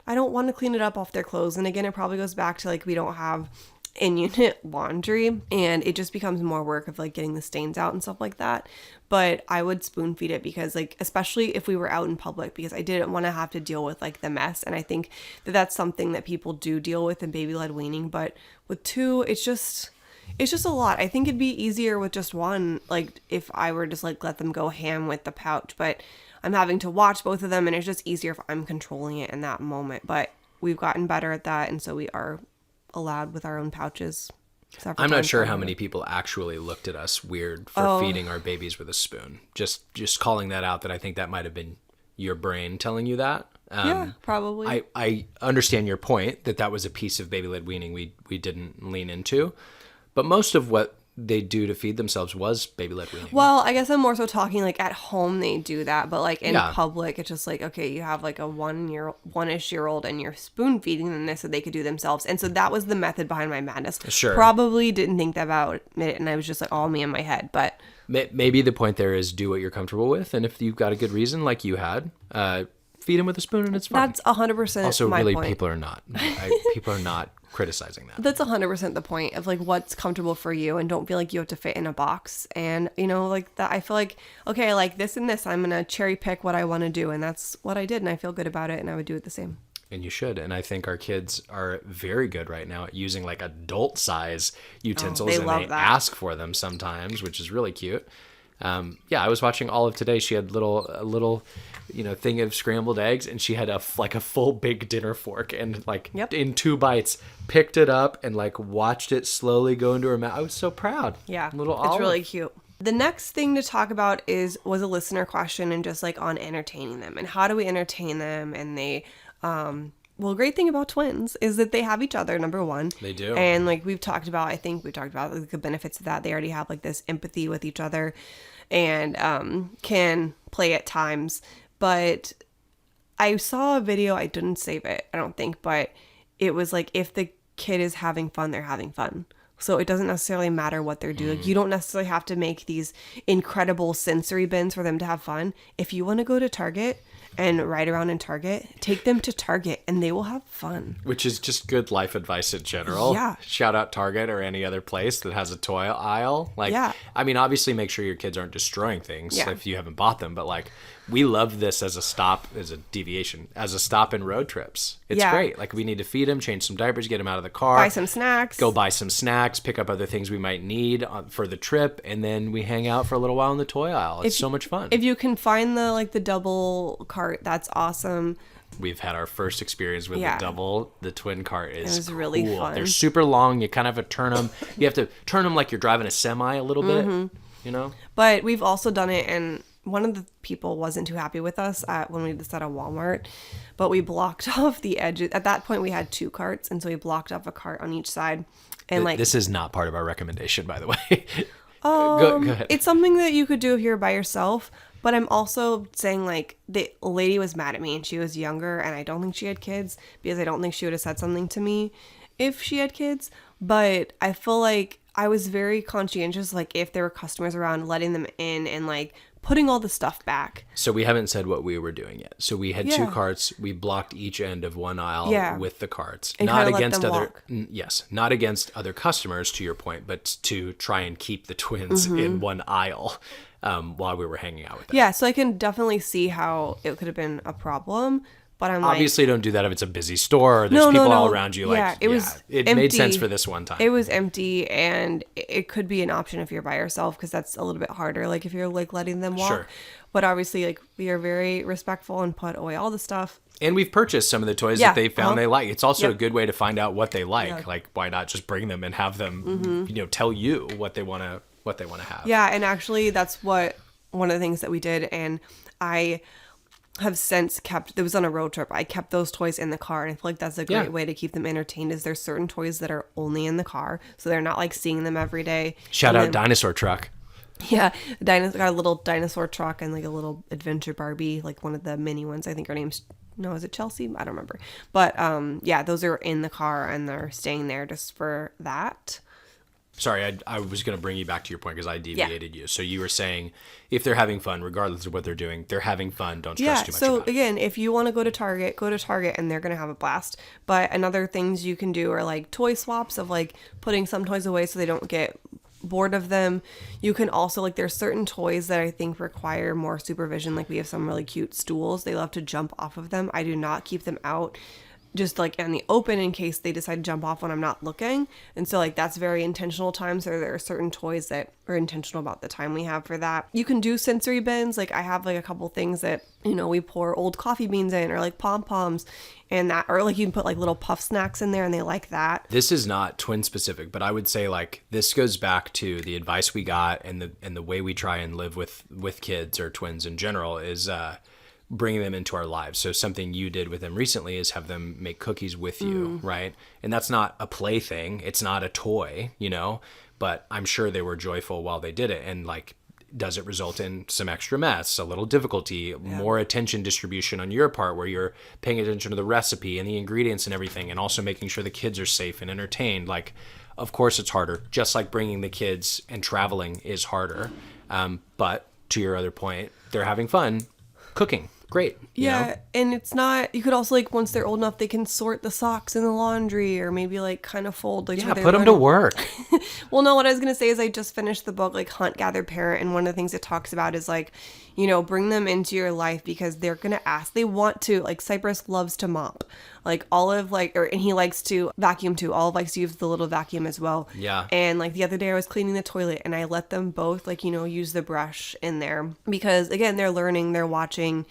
I don't want to clean it up off their clothes. And again, it probably goes back to like we don't have in-unit laundry, and it just becomes more work of like getting the stains out and stuff like that. But I would spoon feed it because like, especially if we were out in public, because I didn't want to have to deal with like the mess. And I think that that's something that people do deal with in baby-led weaning, but with 2, it's just a lot. I think it'd be easier with just 1, like if I were just like let them go ham with the pouch, but I'm having to watch both of them, and it's just easier if I'm controlling it in that moment. But we've gotten better at that, and so we are allowed with our own pouches. I'm not sure how many people actually looked at us weird for feeding our babies with a spoon. Just calling that out, that I think that might have been your brain telling you that. Yeah, probably. I understand your point that was a piece of baby-led weaning we didn't lean into, but most of what they do to feed themselves was baby-led weaning. Well, I guess I'm more so talking like at home they do that, but like in public it's just like, okay, you have like a 1-ish year old and you're spoon feeding them this so they could do themselves. And so that was the method behind my madness. Sure. Probably didn't think about it, and I was just like all me in my head. But maybe the point there is do what you're comfortable with, and if you've got a good reason like you had, feed them with a spoon and it's fine. That's 100% also my really point. people are not criticizing that. That's 100% the point of like what's comfortable for you, and don't feel like you have to fit in a box. And you know, like that, I feel like, okay, I like this and this, I'm gonna cherry pick what I want to do, and that's what I did, and I feel good about it, and I would do it the same. And you should. And I think our kids are very good right now at using like adult size utensils, they and love they that. ask for them sometimes, which is really cute. I was watching Olive today. She had a little, thing of scrambled eggs, and she had a full big dinner fork, and in 2 bites picked it up and like watched it slowly go into her mouth. I was so proud. Yeah, little it's Olive. really cute. The next thing to talk about was a listener question, and just like on entertaining them and how do we entertain them. And they, great thing about twins is that they have each other, number one. They do. And like we've talked about like, the benefits of that. They already have like this empathy with each other, and can play at times. But I saw a video, I didn't save it, I don't think, but it was like, if the kid is having fun, they're having fun. So it doesn't necessarily matter what they're doing. Like, you don't necessarily have to make these incredible sensory bins for them to have fun. If you want to go to Target and ride around in Target, take them to Target and they will have fun. Which is just good life advice in general. Yeah. Shout out Target or any other place that has a toy aisle. I mean, obviously make sure your kids aren't destroying things if you haven't bought them, but like, we love this as a stop in road trips. It's great. Like, we need to feed them, change some diapers, get them out of the car. Buy some snacks. Go buy some snacks, pick up other things we might need for the trip, and then we hang out for a little while in the toy aisle. It's so much fun. If you can find the double cart, that's awesome. we've had our first experience with the twin cart is It was really fun. They're super long. You kind of have to turn them. You have to turn them like you're driving a semi a little bit, you know? But we've also done it, and one of the people wasn't too happy with us when we did this at a Walmart, but we blocked off the edges. At that point, we had 2 carts, and so we blocked off a cart on each side. And this is not part of our recommendation, by the way. Go ahead. It's something that you could do if you're by yourself, but I'm also saying, like, the lady was mad at me, and she was younger, and I don't think she had kids, because I don't think she would have said something to me if she had kids. But I feel like I was very conscientious, like, if there were customers around, letting them in and, like, putting all the stuff back. So we haven't said what we were doing yet. So we had 2 carts. We blocked each end of one aisle with the carts. And not kinda against let them other walk. yes, not against other customers, to your point, but to try and keep the twins in one aisle while we were hanging out with them. Yeah, so I can definitely see how it could have been a problem. But I'm obviously don't do that if it's a busy store or there's people all around you. It made sense for this one time. It was empty, and it could be an option if you're by yourself, because that's a little bit harder. Like if you're like letting them walk. Sure. But obviously, like, we are very respectful and put away all the stuff. And we've purchased some of the toys that they found they like. It's also Yep. a good way to find out what they like. Yeah. Like, why not just bring them and have them, tell you what they want to have. Yeah, and actually, that's one of the things that we did, and I have since kept. It was on a road trip. I kept those toys in the car, and I feel like that's a great way to keep them entertained. Is there's certain toys that are only in the car, so they're not like seeing them every day. Shout out Dinosaur Truck. Yeah, got a little dinosaur truck and like a little adventure Barbie, like one of the mini ones. I think her name's is it Chelsea? I don't remember. But yeah, those are in the car and they're staying there just for that. Sorry, I was going to bring you back to your point because I deviated you. So you were saying if they're having fun, regardless of what they're doing, they're having fun. Don't stress too much about it. So again, if you want to go to Target and they're going to have a blast. But another things you can do are like toy swaps of like putting some toys away so they don't get bored of them. You can also, like, there's certain toys that I think require more supervision. Like we have some really cute stools. They love to jump off of them. I do not keep them out just like in the open in case they decide to jump off when I'm not looking. And so like that's very intentional times. There are certain toys that are intentional about the time we have for that. You can do sensory bins. Like I have like a couple things that, we pour old coffee beans in, or like pom-poms and that, or like you can put like little puff snacks in there and they like that. This is not twin specific, but I would say like this goes back to the advice we got and the way we try and live with kids or twins in general is bringing them into our lives. So something you did with them recently is have them make cookies with you, right? And that's not a play thing. It's not a toy, but I'm sure they were joyful while they did it. And like, does it result in some extra mess, a little difficulty, more attention distribution on your part where you're paying attention to the recipe and the ingredients and everything, and also making sure the kids are safe and entertained? Like, of course it's harder, just like bringing the kids and traveling is harder. But to your other point, they're having fun cooking. Great. And it's not, you could also like, once they're old enough, they can sort the socks in the laundry or maybe like kind of fold. Like, put them to work. Well, no, what I was going to say is I just finished the book, like Hunt, Gather, Parent. And one of the things it talks about is like, bring them into your life because they're going to ask, they want to, like Cypress loves to mop. Like Olive, and he likes to vacuum too. Olive likes to use the little vacuum as well. Yeah. And like the other day I was cleaning the toilet and I let them both like, use the brush in there because again, they're learning, they're watching.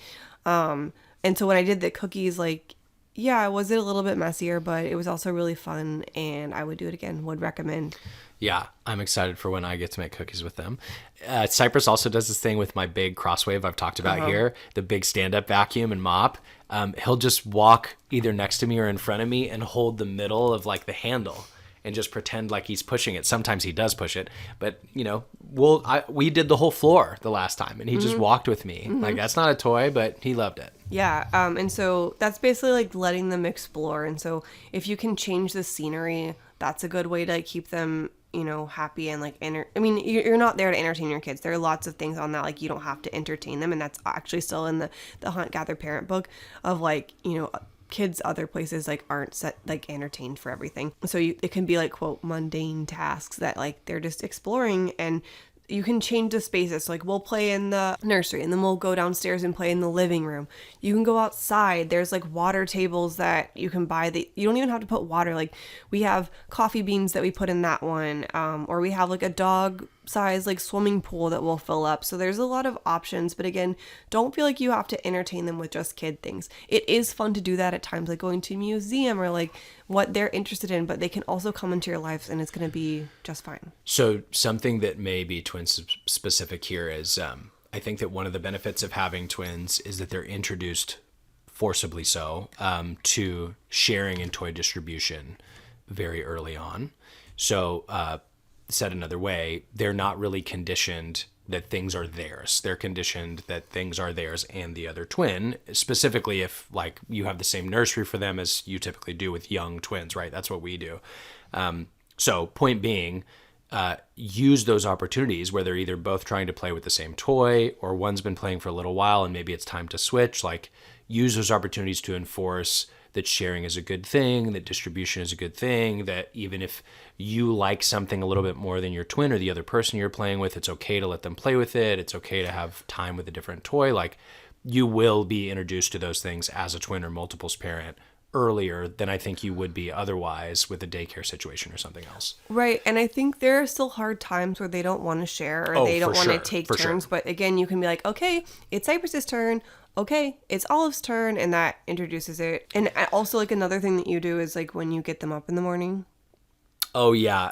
And so when I did the cookies, like, was it a little bit messier, but it was also really fun and I would do it again, would recommend. Yeah, I'm excited for when I get to make cookies with them. Cypress also does this thing with my big Crosswave I've talked about here, the big stand-up vacuum and mop. He'll just walk either next to me or in front of me and hold the middle of like the handle and just pretend like he's pushing it. Sometimes he does push it, but we did the whole floor the last time and he just walked with me. Like that's not a toy, but he loved it. Yeah. And so that's basically like letting them explore. And so if you can change the scenery, that's a good way to like keep them, happy and like, you're not there to entertain your kids. There are lots of things on that. Like you don't have to entertain them. And that's actually still in the Hunt, Gather, Parent book of like, kids other places like aren't set like entertained for everything, so it can be like quote mundane tasks that like they're just exploring, and you can change the spaces. So, like we'll play in the nursery and then we'll go downstairs and play in the living room. You can go outside. There's like water tables that you can buy that you don't even have to put water. Like we have coffee beans that we put in that one, or we have like a dog size like swimming pool that will fill up. So there's a lot of options, but again, don't feel like you have to entertain them with just kid things. It is fun to do that at times, like going to a museum or like what they're interested in, but they can also come into your lives and it's going to be just fine. So something that may be twin specific here is I think that one of the benefits of having twins is that they're introduced forcibly so to sharing and toy distribution very early on. So said another way, they're not really conditioned that things are theirs. They're conditioned that things are theirs and the other twin, specifically if like you have the same nursery for them as you typically do with young twins, right? That's what we do. So point being, use those opportunities where they're either both trying to play with the same toy or one's been playing for a little while and maybe it's time to switch. Like use those opportunities to enforce that sharing is a good thing, that distribution is a good thing, that even if you like something a little bit more than your twin or the other person you're playing with, it's okay to let them play with it. It's okay to have time with a different toy. Like you will be introduced to those things as a twin or multiples parent earlier than I think you would be otherwise with a daycare situation or something else. Right. And I think there are still hard times where they don't want to share or they don't want to take turns. But again, you can be like, okay, it's Cypress's turn. Okay, it's Olive's turn. And that introduces it. And also like another thing that you do is like when you get them up in the morning. Oh, yeah.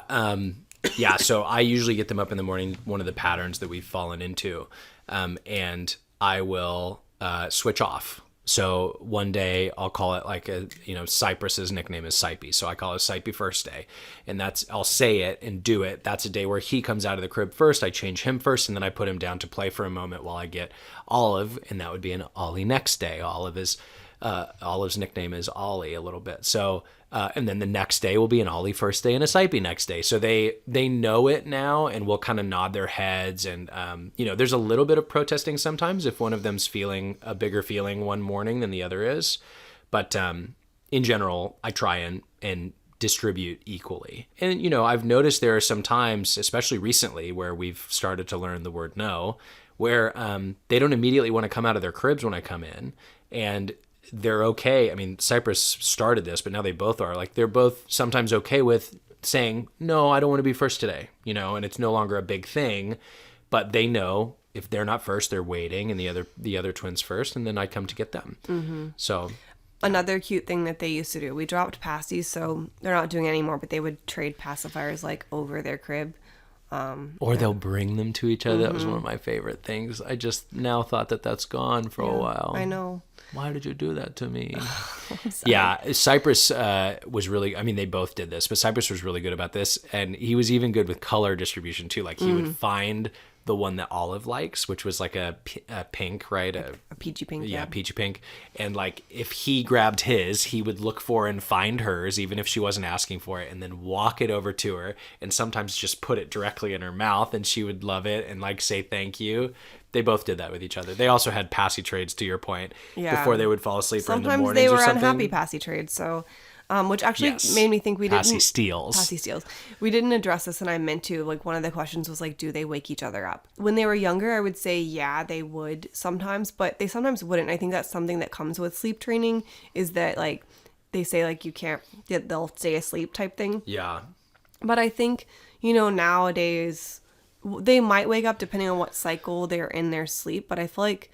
Yeah. So I usually get them up in the morning, one of the patterns that we've fallen into. And I will switch off. So one day I'll call it like Cypress's nickname is Cypey. So I call it Cypey first day. And I'll say it and do it. That's a day where he comes out of the crib first. I change him first and then I put him down to play for a moment while I get Olive. And that would be an Ollie next day. Olive's nickname is Ollie a little bit. So, and then the next day will be an Ollie first day and a Cypey next day. So they know it now and will kind of nod their heads. And, there's a little bit of protesting sometimes if one of them's feeling a bigger feeling one morning than the other is. But in general, I try and distribute equally. And, I've noticed there are some times, especially recently, where we've started to learn the word no, where they don't immediately want to come out of their cribs when I come in. And they're okay. I mean, Cypress started this, but now they both are. Like, they're both sometimes okay with saying, no, I don't want to be first today, and it's no longer a big thing. But they know if they're not first, they're waiting, and the other twins first, and then I come to get them. Mm-hmm. So another cute thing that they used to do, we dropped passies, so they're not doing it anymore, but they would trade pacifiers like over their crib. Or they'll bring them to each other. Mm-hmm. That was one of my favorite things. I just now thought that that's gone for a while. I know. Why did you do that to me? Yeah, Cypress was really, they both did this, but Cypress was really good about this. And he was even good with color distribution too. Like he would find the one that Olive likes, which was like a pink, right? A peachy pink. Yeah, peachy pink. And like if he grabbed his, he would look for and find hers, even if she wasn't asking for it, and then walk it over to her and sometimes just put it directly in her mouth and she would love it and like say thank you. They both did that with each other. They also had passy trades, to your point, before they would fall asleep or in the mornings or something. Sometimes they were unhappy passy trades, so... which actually made me think we didn't... Passy steals. We didn't address this, and I meant to. Like, one of the questions was, like, do they wake each other up? When they were younger, I would say, yeah, they would sometimes, but they sometimes wouldn't. I think that's something that comes with sleep training, is that, like, they say, like, you can't... They'll stay asleep type thing. Yeah. But I think, nowadays... They might wake up depending on what cycle they're in their sleep, but I feel like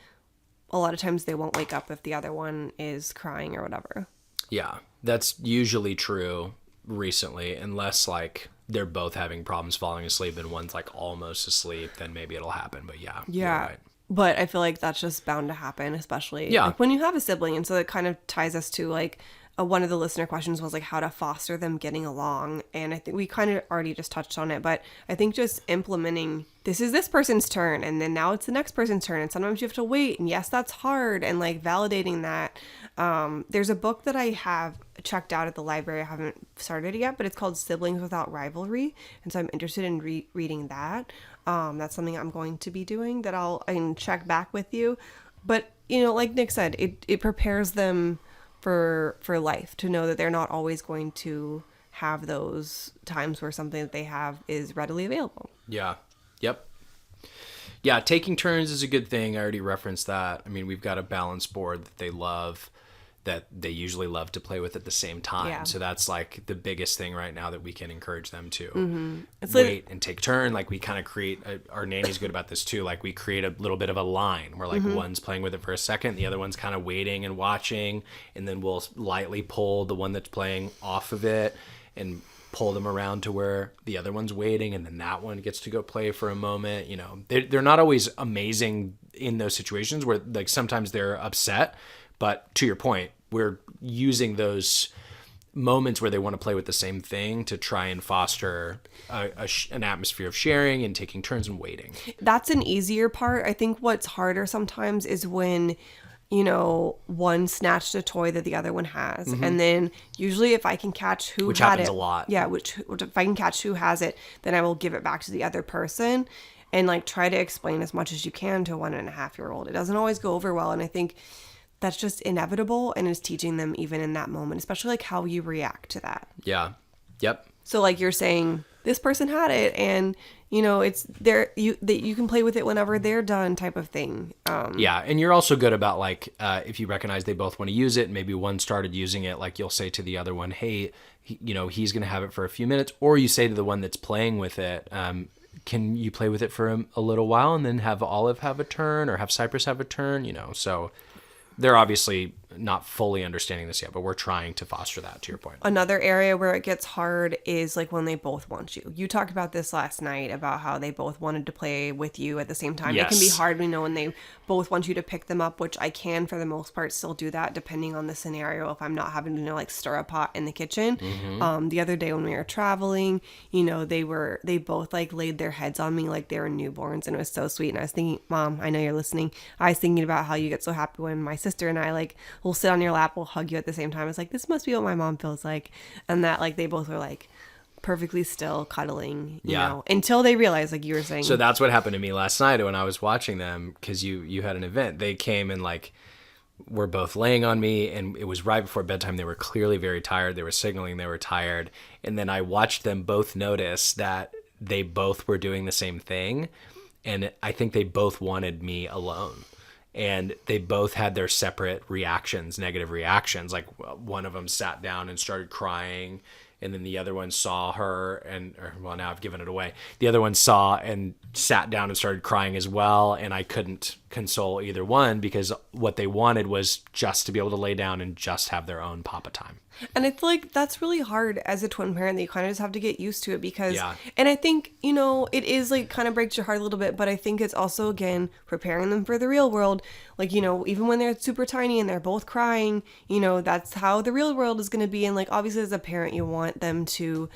a lot of times they won't wake up if the other one is crying or whatever. Yeah, that's usually true recently, unless like they're both having problems falling asleep and one's like almost asleep, then maybe it'll happen. But yeah. Right. But I feel like that's just bound to happen, especially like when you have a sibling. And so it kind of ties us to like one of the listener questions was like how to foster them getting along. And I think we kind of already just touched on it, but I think just implementing this is this person's turn and then now it's the next person's turn. And sometimes you have to wait. And yes, that's hard. And like validating that. There's a book that I have checked out at the library. I haven't started it yet, but it's called Siblings Without Rivalry. And so I'm interested in reading that. That's something I'm going to be doing that I can check back with you. But, like Nick said, it prepares them for life to know that they're not always going to have those times where something that they have is readily available. Yeah. Yep. Yeah. Taking turns is a good thing. I already referenced that. We've got a balance board that they love. that they usually love to play with at the same time. Yeah. So that's like the biggest thing right now that we can encourage them to It's wait and take turn. Like we kind of create, our nanny's good about this too. Like we create a little bit of a line where like one's playing with it for a second, the other one's kind of waiting and watching, and then we'll lightly pull the one that's playing off of it and pull them around to where the other one's waiting, and then that one gets to go play for a moment. You know, they're not always amazing in those situations where like sometimes they're upset, but to your point, we're using those moments where they want to play with the same thing to try and foster an atmosphere of sharing and taking turns and waiting. That's an easier part. I think what's harder sometimes is when, you know, one snatched a toy that the other one has. And then usually if I can catch who Which had happens it, a lot. Yeah, which if I can catch who has it, then I will give it back to the other person and like try to explain as much as you can to a 1.5-year-old. It doesn't always go over well. And I think that's just inevitable and is teaching them even in that moment, especially like how you react to that. Yeah. Yep. So like you're saying, this person had it and, you know, it's there, that you can play with it whenever they're done type of thing. Yeah. And you're also good about like, if you recognize they both want to use it, maybe one started using it, like you'll say to the other one, hey, you know, he's going to have it for a few minutes. Or you say to the one that's playing with it, can you play with it for a little while and then have Olive have a turn or have Cypress have a turn, you know? So they're obviously not fully understanding this yet, but we're trying to foster that, to your point. Another area where it gets hard is like when they both want you. You talked about this last night about how they both wanted to play with you at the same time. Yes. It can be hard, we know, when they both want you to pick them up, which I can for the most part still do that depending on the scenario if I'm not having to, you know, like stir a pot in the kitchen. The other day when we were traveling, you know, they both like laid their heads on me like they were newborns, and it was so sweet. And I was thinking, Mom, I know you're listening. I was thinking about how you get so happy when my sister and I like will sit on your lap, we'll hug you at the same time. It's like, this must be what my mom feels like. And that like they both were like perfectly still cuddling, you know, until they realized, like you were saying. So that's what happened to me last night when I was watching them, because you had an event. They came and like were both laying on me, and it was right before bedtime. They were clearly very tired. They were signaling they were tired. And then I watched them both notice that they both were doing the same thing. And I think they both wanted me alone. And they both had their separate reactions, negative reactions. Like one of them sat down and started crying, and then the other one saw her well, now I've given it away. The other one saw and sat down and started crying as well. And I couldn't console either one because what they wanted was just to be able to lay down and just have their own papa time. And it's like, that's really hard as a twin parent that you kind of just have to get used to it because, Yeah. And I think, you know, it is like kind of breaks your heart a little bit, but I think it's also, again, preparing them for the real world. Like, you know, even when they're super tiny and they're both crying, you know, that's how the real world is going to be. And like, obviously as a parent, you want them to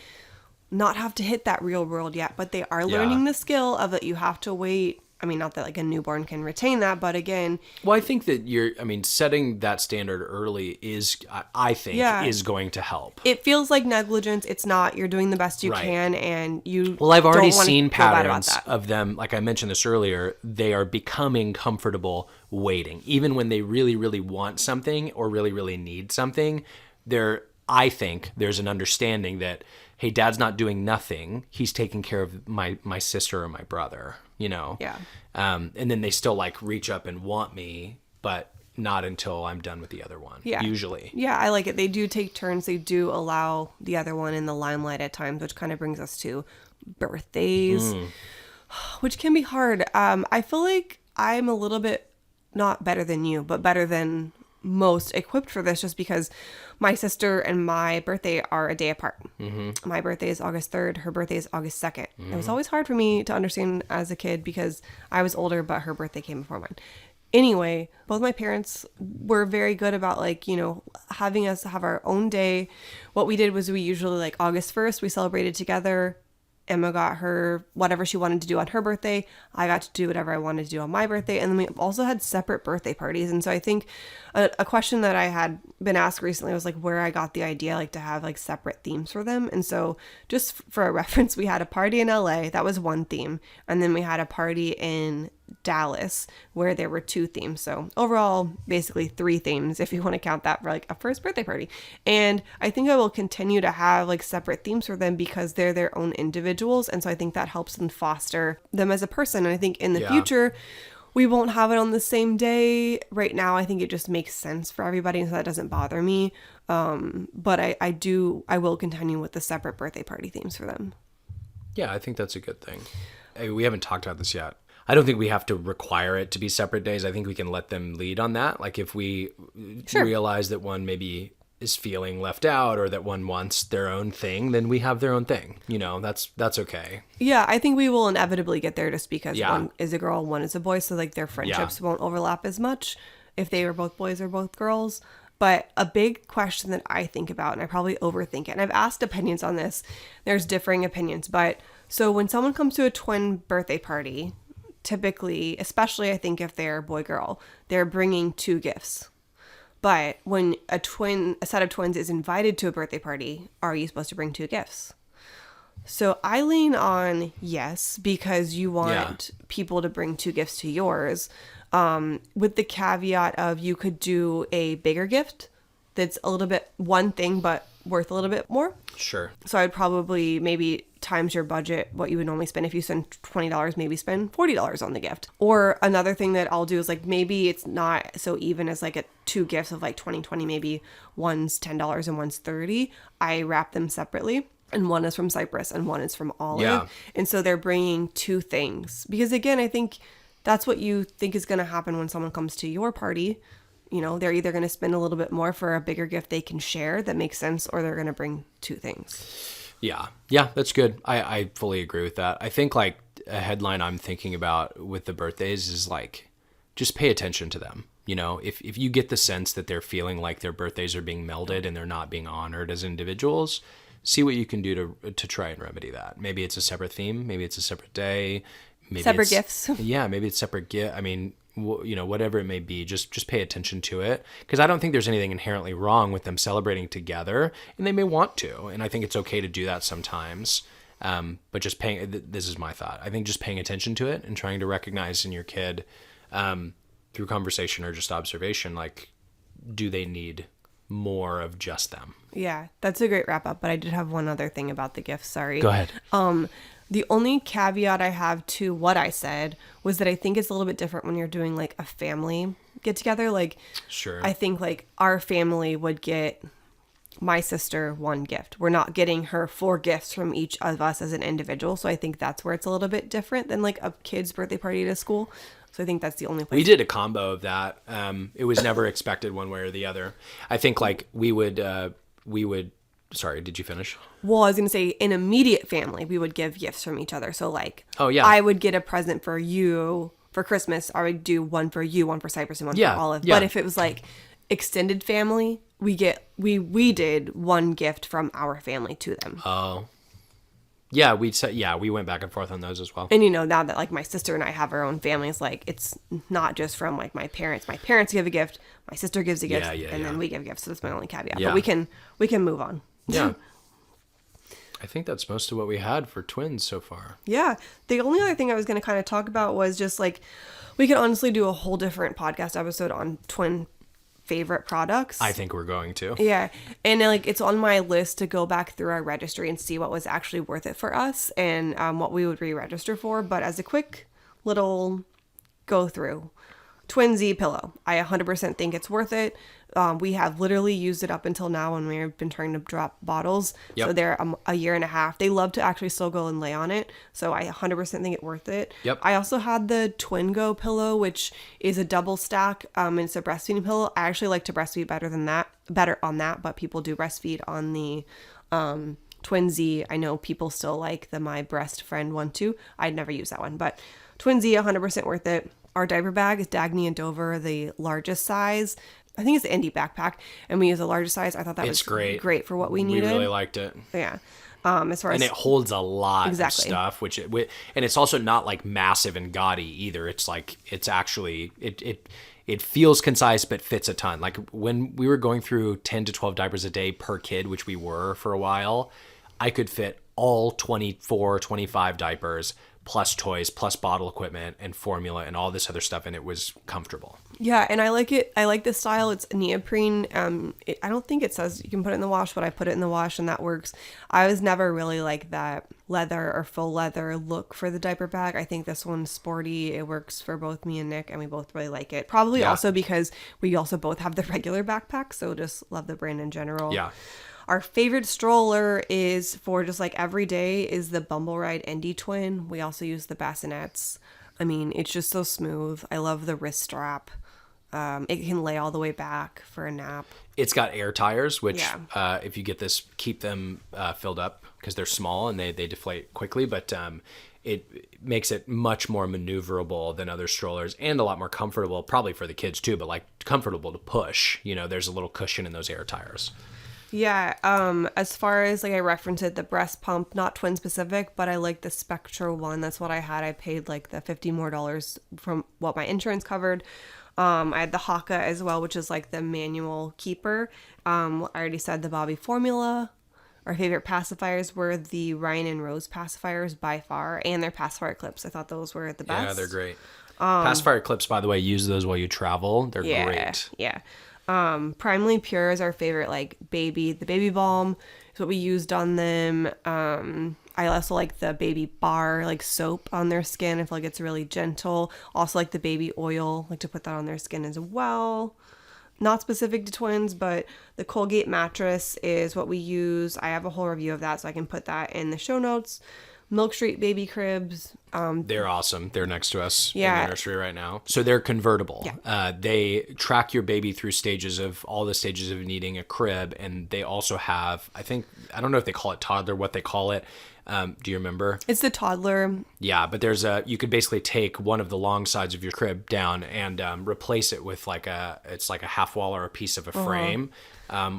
not have to hit that real world yet, but they are learning the skill of that you have to wait. I mean, not that like a newborn can retain that, but again. Well, I think that setting that standard early is going to help. It feels like negligence. It's not. You're doing the best you Right. can, and you. Well, I've already don't wanna seen feel bad about patterns that. of them. Like I mentioned this earlier, they are becoming comfortable waiting. Even when they really, really want something or really, really need something, I think there's an understanding that, hey, Dad's not doing nothing. He's taking care of my sister or my brother, you know? Yeah. And then they still like reach up and want me, but not until I'm done with the other one. Yeah. Usually. Yeah, I like it. They do take turns. They do allow the other one in the limelight at times, which kind of brings us to birthdays, which can be hard. I feel like I'm a little bit not better than you, but better than most equipped for this just because my sister and my birthday are a day apart. My birthday is August 3rd. Her birthday is August 2nd. It was always hard for me to understand as a kid because I was older, but her birthday came before mine. Anyway, both my parents were very good about like, you know, having us have our own day. What we did was we usually like August 1st, we celebrated together. Emma got her whatever she wanted to do on her birthday. I got to do whatever I wanted to do on my birthday. And then we also had separate birthday parties. And so I think a question that I had been asked recently was like where I got the idea like to have like separate themes for them. And so just for a reference, we had a party in LA. That was one theme. And then we had a party in Dallas where there were 2 themes. So overall, basically 3 themes if you want to count that for like a first birthday party. And I think I will continue to have like separate themes for them because they're their own individuals. And so I think that helps them foster them as a person. And I think in the future, We won't have it on the same day. Right now, I think it just makes sense for everybody, so that doesn't bother me. But I will continue with the separate birthday party themes for them. Yeah, I think that's a good thing. Hey, we haven't talked about this yet. I don't think we have to require it to be separate days. I think we can let them lead on that. Like if we realize that one maybe is feeling left out or that one wants their own thing, then we have their own thing. You know, that's okay. Yeah, I think we will inevitably get there just because one is a girl, one is a boy. So like their friendships won't overlap as much if they were both boys or both girls. But a big question that I think about, and I probably overthink it, and I've asked opinions on this, there's differing opinions. But so when someone comes to a twin birthday party, typically, especially I think if they're boy-girl, they're bringing 2 gifts. But when a set of twins is invited to a birthday party, are you supposed to bring 2 gifts? So I lean on yes, because you want people to bring 2 gifts to yours, with the caveat of you could do a bigger gift that's a little bit one thing but worth a little bit more. Sure. So I'd probably maybe times your budget, what you would normally spend. If you spend $20, maybe spend $40 on the gift. Or another thing that I'll do is like maybe it's not so even as like a 2 gifts of like 20, maybe one's $10 and one's $30. I wrap them separately. And one is from Cyprus and one is from Olive. Yeah. And so they're bringing 2 things. Because again, I think that's what you think is going to happen when someone comes to your party. You know, they're either going to spend a little bit more for a bigger gift they can share that makes sense, or they're going to bring 2 things. Yeah, that's good. I fully agree with that. I think like a headline I'm thinking about with the birthdays is like, just pay attention to them. You know, if you get the sense that they're feeling like their birthdays are being melded and they're not being honored as individuals, see what you can do to try and remedy that. Maybe it's a separate theme. Maybe it's a separate day. Maybe separate gifts. Yeah, maybe it's separate gift. I mean, you know, whatever it may be, just pay attention to it, because I don't think there's anything inherently wrong with them celebrating together, and they may want to, and I think it's okay to do that sometimes. But just this is my thought. I think just paying attention to it and trying to recognize in your kid, through conversation or just observation, like, do they need more of just them? Yeah, that's a great wrap up. But I did have one other thing about the gifts. Sorry. Go ahead. The only caveat I have to what I said was that I think it's a little bit different when you're doing like a family get together. Like, sure. I think like our family would get my sister 1 gift. We're not getting her 4 gifts from each of us as an individual. So I think that's where it's a little bit different than like a kid's birthday party at a school. So I think that's the only place. We did a combo of that. It was never expected one way or the other. I think like we would, sorry, did you finish? Well, I was going to say in immediate family, we would give gifts from each other. So like, oh yeah, I would get a present for you for Christmas. I would do one for you, one for Cypress, and one for Olive. Yeah. But if it was like extended family, we did 1 gift from our family to them. Oh. Yeah, we went back and forth on those as well. And you know, now that like my sister and I have our own families, like it's not just from like my parents. My parents give a gift, my sister gives a gift, and then we give gifts. So that's my only caveat. Yeah. But we can move on. Yeah. I think that's most of what we had for twins so far. Yeah. The only other thing I was going to kind of talk about was just like, we could honestly do a whole different podcast episode on twin favorite products. I think we're going to. Yeah. And like, it's on my list to go back through our registry and see what was actually worth it for us and what we would re-register for. But as a quick little go through, Twin Z pillow. I 100% think it's worth it. We have literally used it up until now when we've been trying to drop bottles. Yep. So they're a year and a half. They love to actually still go and lay on it. So I 100% think it's worth it. Yep. I also had the Twin Go pillow, which is a double stack. And it's a breastfeeding pillow. I actually like to breastfeed better on that, but people do breastfeed on the Twin Z. I know people still like the My Breast Friend one too. I'd never use that one, but Twin Z 100% worth it. Our diaper bag is Dagny and Dover, the largest size. I think it's the Indie backpack, and we use the largest size. I thought that was great for what we needed. We really liked it. Yeah. As far as, and it holds a lot of stuff, and it's also not like massive and gaudy either. It's like it's actually it feels concise but fits a ton. Like when we were going through 10 to 12 diapers a day per kid, which we were for a while, I could fit all 24, 25 diapers plus toys, plus bottle equipment and formula and all this other stuff, and it was comfortable. Yeah, and I like it. I like the style. It's neoprene. I don't think it says you can put it in the wash, but I put it in the wash and that works. I was never really like that leather or faux leather look for the diaper bag. I think this one's sporty. It works for both me and Nick, and we both really like it. Probably also because we also both have the regular backpack, so just love the brand in general. Yeah. Our favorite stroller is for just like every day is the Bumble Ride Endy Twin. We also use the bassinets. I mean, it's just so smooth. I love the wrist strap. It can lay all the way back for a nap. It's got air tires, which if you get this, keep them filled up because they're small and they deflate quickly. But it makes it much more maneuverable than other strollers and a lot more comfortable, probably for the kids too, but like comfortable to push. You know, there's a little cushion in those air tires. Yeah, as far as like I referenced it, the breast pump, not twin specific, but I like the Spectra one. That's what I had. I paid like the $50 more from what my insurance covered. I had the Haka as well, which is like the manual keeper. I already said the Bobby formula. Our favorite pacifiers were the Ryan and Rose pacifiers by far, and their pacifier clips. I thought those were the best. Yeah, they're great. Pacifier clips, by the way, use those while you travel. They're great. Yeah. Primally Pure is our favorite, like the baby balm is what we used on them. I also like the baby bar, like soap on their skin. I feel like it's really gentle. Also like the baby oil, like to put that on their skin as well. Not specific to twins, but the Colgate mattress is what we use. I have a whole review of that, so I can put that in the show notes. Milk Street baby cribs. They're awesome. They're next to us in Yeah. the nursery right now. So they're convertible. Yeah. They track your baby through all the stages of needing a crib. And they also have, I don't know if they call it toddler, what they call it. Do you remember? It's the toddler. Yeah, but you could basically take one of the long sides of your crib down and replace it with it's like a half wall or a piece of a frame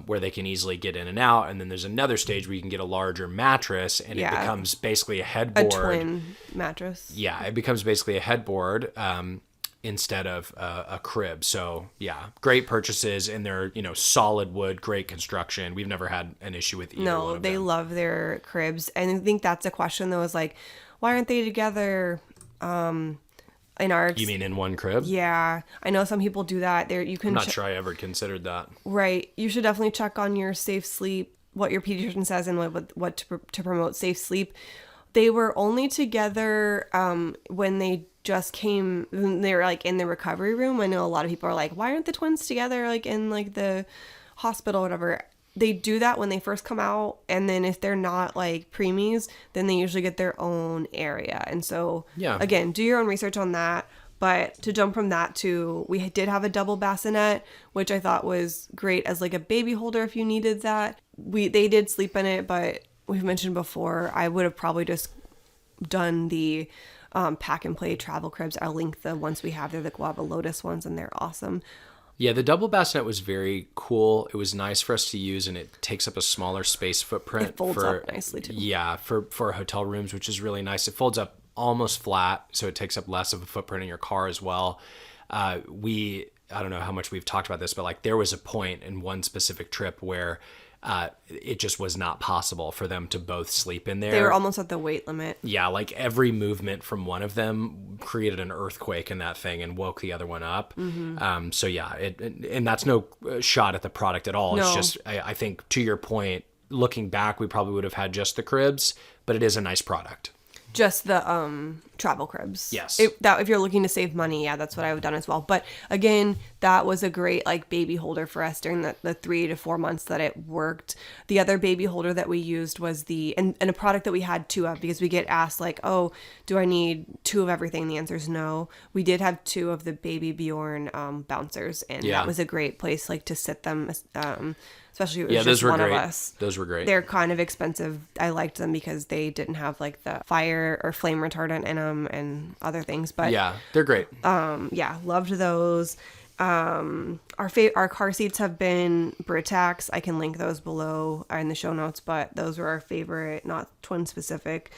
where they can easily get in and out. And then there's another stage where you can get a larger mattress and it becomes basically a headboard. A twin mattress. Yeah, it becomes basically a headboard instead of a crib. So yeah, great purchases, and they're solid wood, great construction. We've never had an issue with either one of they them. love their cribs, and I think that's a question that was like, why aren't they together? In our You mean in one crib? Yeah, I know some people do that. There, you can. I'm not sure I ever considered that. Right, you should definitely check on your safe sleep, what your pediatrician says, and what to promote safe sleep. They were only together when they just came. They were like in the recovery room. I know a lot of people are like, why aren't the twins together, like in like the hospital or whatever? They do that when they first come out, and then if they're not like preemies, then they usually get their own area. And so again, do your own research on that. But to jump from that to, we did have a double bassinet, which I thought was great as like a baby holder if you needed that. They did sleep in it, but we've mentioned before, I would have probably just done the pack and play travel cribs. I'll link the ones we have. They're the Guava Lotus ones, and they're awesome. Yeah, the double bassinet was very cool. It was nice for us to use, and it takes up a smaller space footprint. It folds up nicely too. Yeah, for hotel rooms, which is really nice. It folds up almost flat, so it takes up less of a footprint in your car as well. I don't know how much we've talked about this, but like there was a point in one specific trip where it just was not possible for them to both sleep in there. They were almost at the weight limit. Yeah, like every movement from one of them created an earthquake in that thing and woke the other one up. Mm-hmm. So yeah, and that's no shot at the product at all. No. It's just, I think to your point, looking back, we probably would have had just the cribs, but it is a nice product. Just the travel cribs. Yes. If you're looking to save money, yeah, that's what I would have done as well. But again, that was a great like baby holder for us during the 3 to 4 months that it worked. The other baby holder that we used was and a product that we had 2 of, because we get asked like, oh, do I need 2 of everything? The answer is no. We did have 2 of the Baby Bjorn bouncers, and that was a great place like to sit them. Especially if it was just one of us. Those were great. They're kind of expensive. I liked them because they didn't have like the fire or flame retardant in them and other things. But yeah, they're great. Loved those. Our car seats have been Britax. I can link those below in the show notes, but those were our favorite, not twin specific.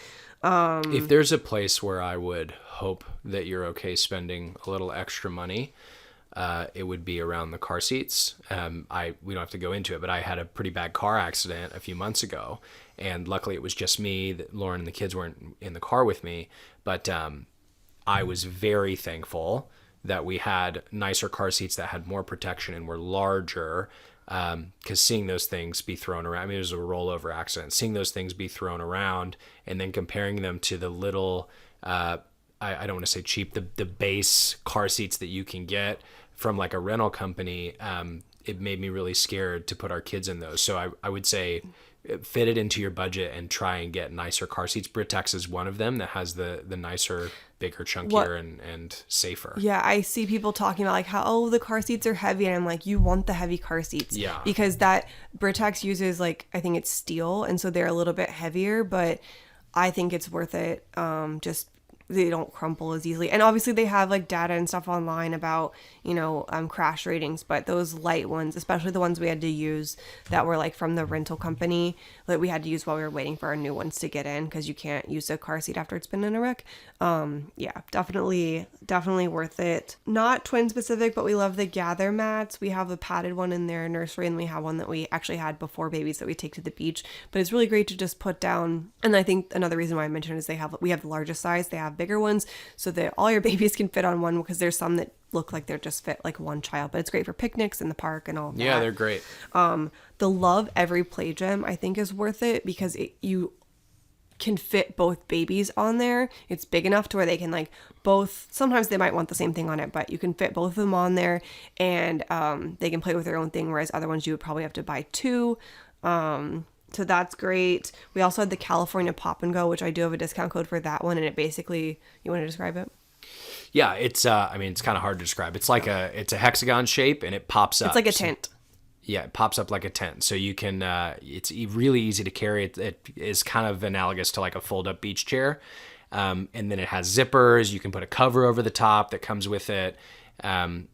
If there's a place where I would hope that you're okay spending a little extra money, it would be around the car seats. We don't have to go into it, but I had a pretty bad car accident a few months ago, and luckily it was just me. That Lauren and the kids weren't in the car with me, but I was very thankful that we had nicer car seats that had more protection and were larger. Because seeing those things be thrown around, I mean, it was a rollover accident. Seeing those things be thrown around and then comparing them to the little, I don't want to say cheap, the base car seats that you can get from like a rental company, it made me really scared to put our kids in those. So I would say fit it into your budget and try and get nicer car seats. Britex is one of them that has the nicer, bigger, chunkier, and safer. Yeah, I see people talking about like how, oh, the car seats are heavy, and I'm like, you want the heavy car seats. Yeah. Because that Britex uses like, I think it's steel, and so they're a little bit heavier, but I think it's worth it. Just they don't crumple as easily. And obviously they have like data and stuff online about, crash ratings, but those light ones, especially the ones we had to use that were like from the rental company that we had to use while we were waiting for our new ones to get in, because you can't use a car seat after it's been in a wreck. Yeah, definitely worth it. Not twin specific, but we love the Gather mats. We have a padded one in their nursery, and we have one that we actually had before babies that we take to the beach, but it's really great to just put down. And I think another reason why I mentioned is we have the largest size. They have bigger ones so that all your babies can fit on one, because there's some that look like they're just fit like one child, but it's great for picnics in the park and all that. Yeah, they're great. The Love Every Play Gym I think is worth it, because you can fit both babies on there. It's big enough to where they can like both, sometimes they might want the same thing on it, but you can fit both of them on there, and they can play with their own thing, whereas other ones you would probably have to buy two. So that's great. We also had the California Pop and Go, which I do have a discount code for that one, and it basically, you want to describe it? Yeah, it's it's kind of hard to describe. It's like it's a hexagon shape, and it pops up. It's like a tent. Yeah, it pops up like a tent. So you can, it's really easy to carry. It is kind of analogous to like a fold-up beach chair. And then it has zippers. You can put a cover over the top that comes with it.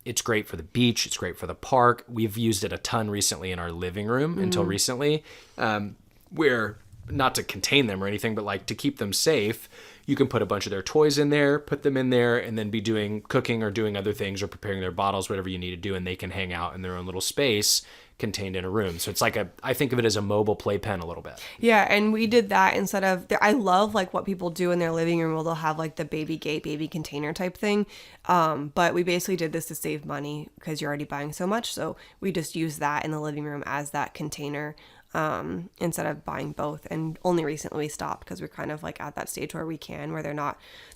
It's great for the beach. It's great for the park. We've used it a ton recently in our living room until recently, where, not to contain them or anything, but like to keep them safe, you can put a bunch of their toys in there, put them in there, and then be doing cooking or doing other things or preparing their bottles, whatever you need to do, and they can hang out in their own little space contained in a room. So it's like I think of it as a mobile playpen a little bit. Yeah, and we did that instead of, I love like what people do in their living room where they'll have like the baby gate, baby container type thing. But we basically did this to save money because you're already buying so much. So we just use that in the living room as that container instead of buying both. And only recently we stopped because we're kind of like at that stage where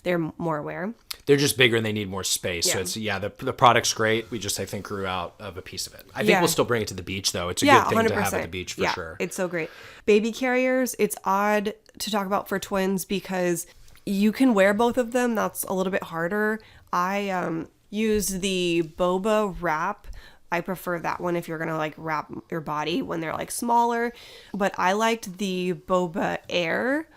they're more aware. They're just bigger and they need more space. Yeah. So it's, the product's great. We just, I think, grew out of a piece of it. I think we'll still bring it to the beach though. It's a good thing 100%. to have at the beach for sure. It's so great. Baby carriers, it's odd to talk about for twins because you can wear both of them. That's a little bit harder. I use the Boba wrap. I prefer that one if you're going to like wrap your body when they're like smaller. But I liked the Boba Air,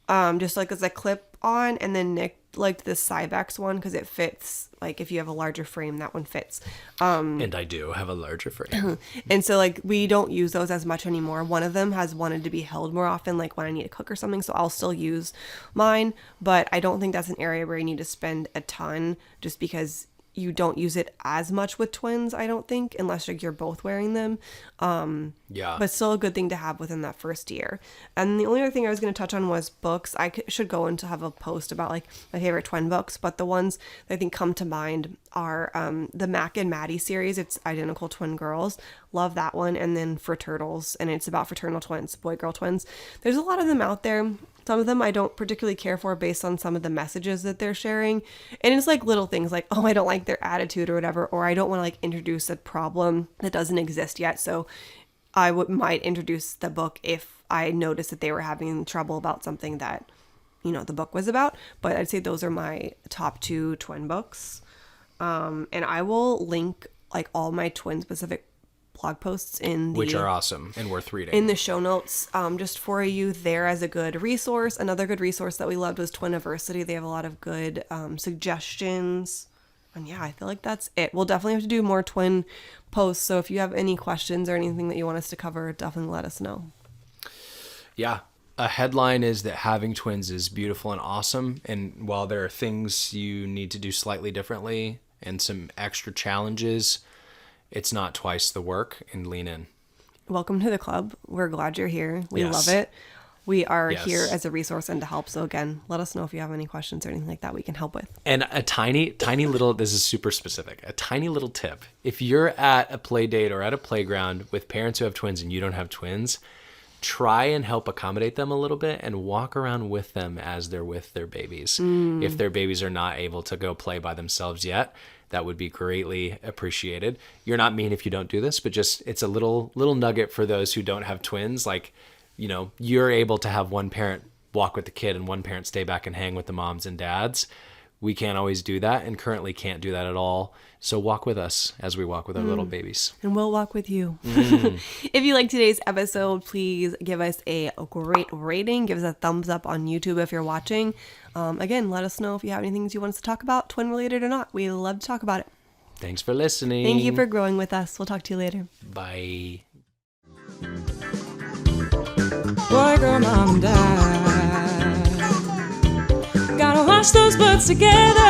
just like as a clip on, and then Nick liked the Cybex one because it fits. Like if you have a larger frame, that one fits. And I do have a larger frame. And so like we don't use those as much anymore. One of them has wanted to be held more often, like when I need to cook or something. So I'll still use mine, but I don't think that's an area where you need to spend a ton just because you don't use it as much with twins, I don't think, unless like you're both wearing them. Yeah. But still a good thing to have within that first year. And the only other thing I was going to touch on was books. I should go into have a post about like my favorite twin books, but the ones that I think come to mind are the Mac and Maddie series. It's Identical Twin Girls. Love that one. And then Fraturtles, and it's about fraternal twins, boy-girl twins. There's a lot of them out there. Some of them I don't particularly care for based on some of the messages that they're sharing. And it's like little things like, oh, I don't like their attitude or whatever, or I don't want to like introduce a problem that doesn't exist yet. So I might introduce the book if I noticed that they were having trouble about something that, the book was about. But I'd say those are my top 2 twin books. And I will link like all my twin specific blog posts which are awesome and worth reading in the show notes, just for you there as a good resource. Another good resource that we loved was Twiniversity. They have a lot of good suggestions, and I feel like that's it. We'll definitely have to do more twin posts, so if you have any questions or anything that you want us to cover, definitely let us know. A headline is that having twins is beautiful and awesome, and while there are things you need to do slightly differently and some extra challenges, it's not twice the work, and lean in. Welcome to the club. We're glad you're here. We Yes. love it. We are Yes. here as a resource and to help. So again, let us know if you have any questions or anything like that we can help with. And a tiny little, this is super specific, a tiny little tip. If you're at a play date or at a playground with parents who have twins and you don't have twins, try and help accommodate them a little bit and walk around with them as they're with their babies. If their babies are not able to go play by themselves yet, that would be greatly appreciated. You're not mean if you don't do this, but just, it's a little nugget for those who don't have twins. Like, you know, you're able to have one parent walk with the kid and one parent stay back and hang with the moms and dads. We can't always do that, and currently can't do that at all. So walk with us as we walk with our little babies. And we'll walk with you. If you like today's episode, please give us a great rating. Give us a thumbs up on YouTube if you're watching. Again, let us know if you have any things you want us to talk about, twin related or not. We love to talk about it. Thanks for listening. Thank you for growing with us. We'll talk to you later. Bye. Boy, girl, mom, and dad. Gotta wash those butts together.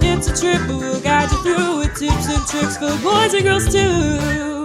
It's a trip, but we'll guide you through with tips and tricks for boys and girls too.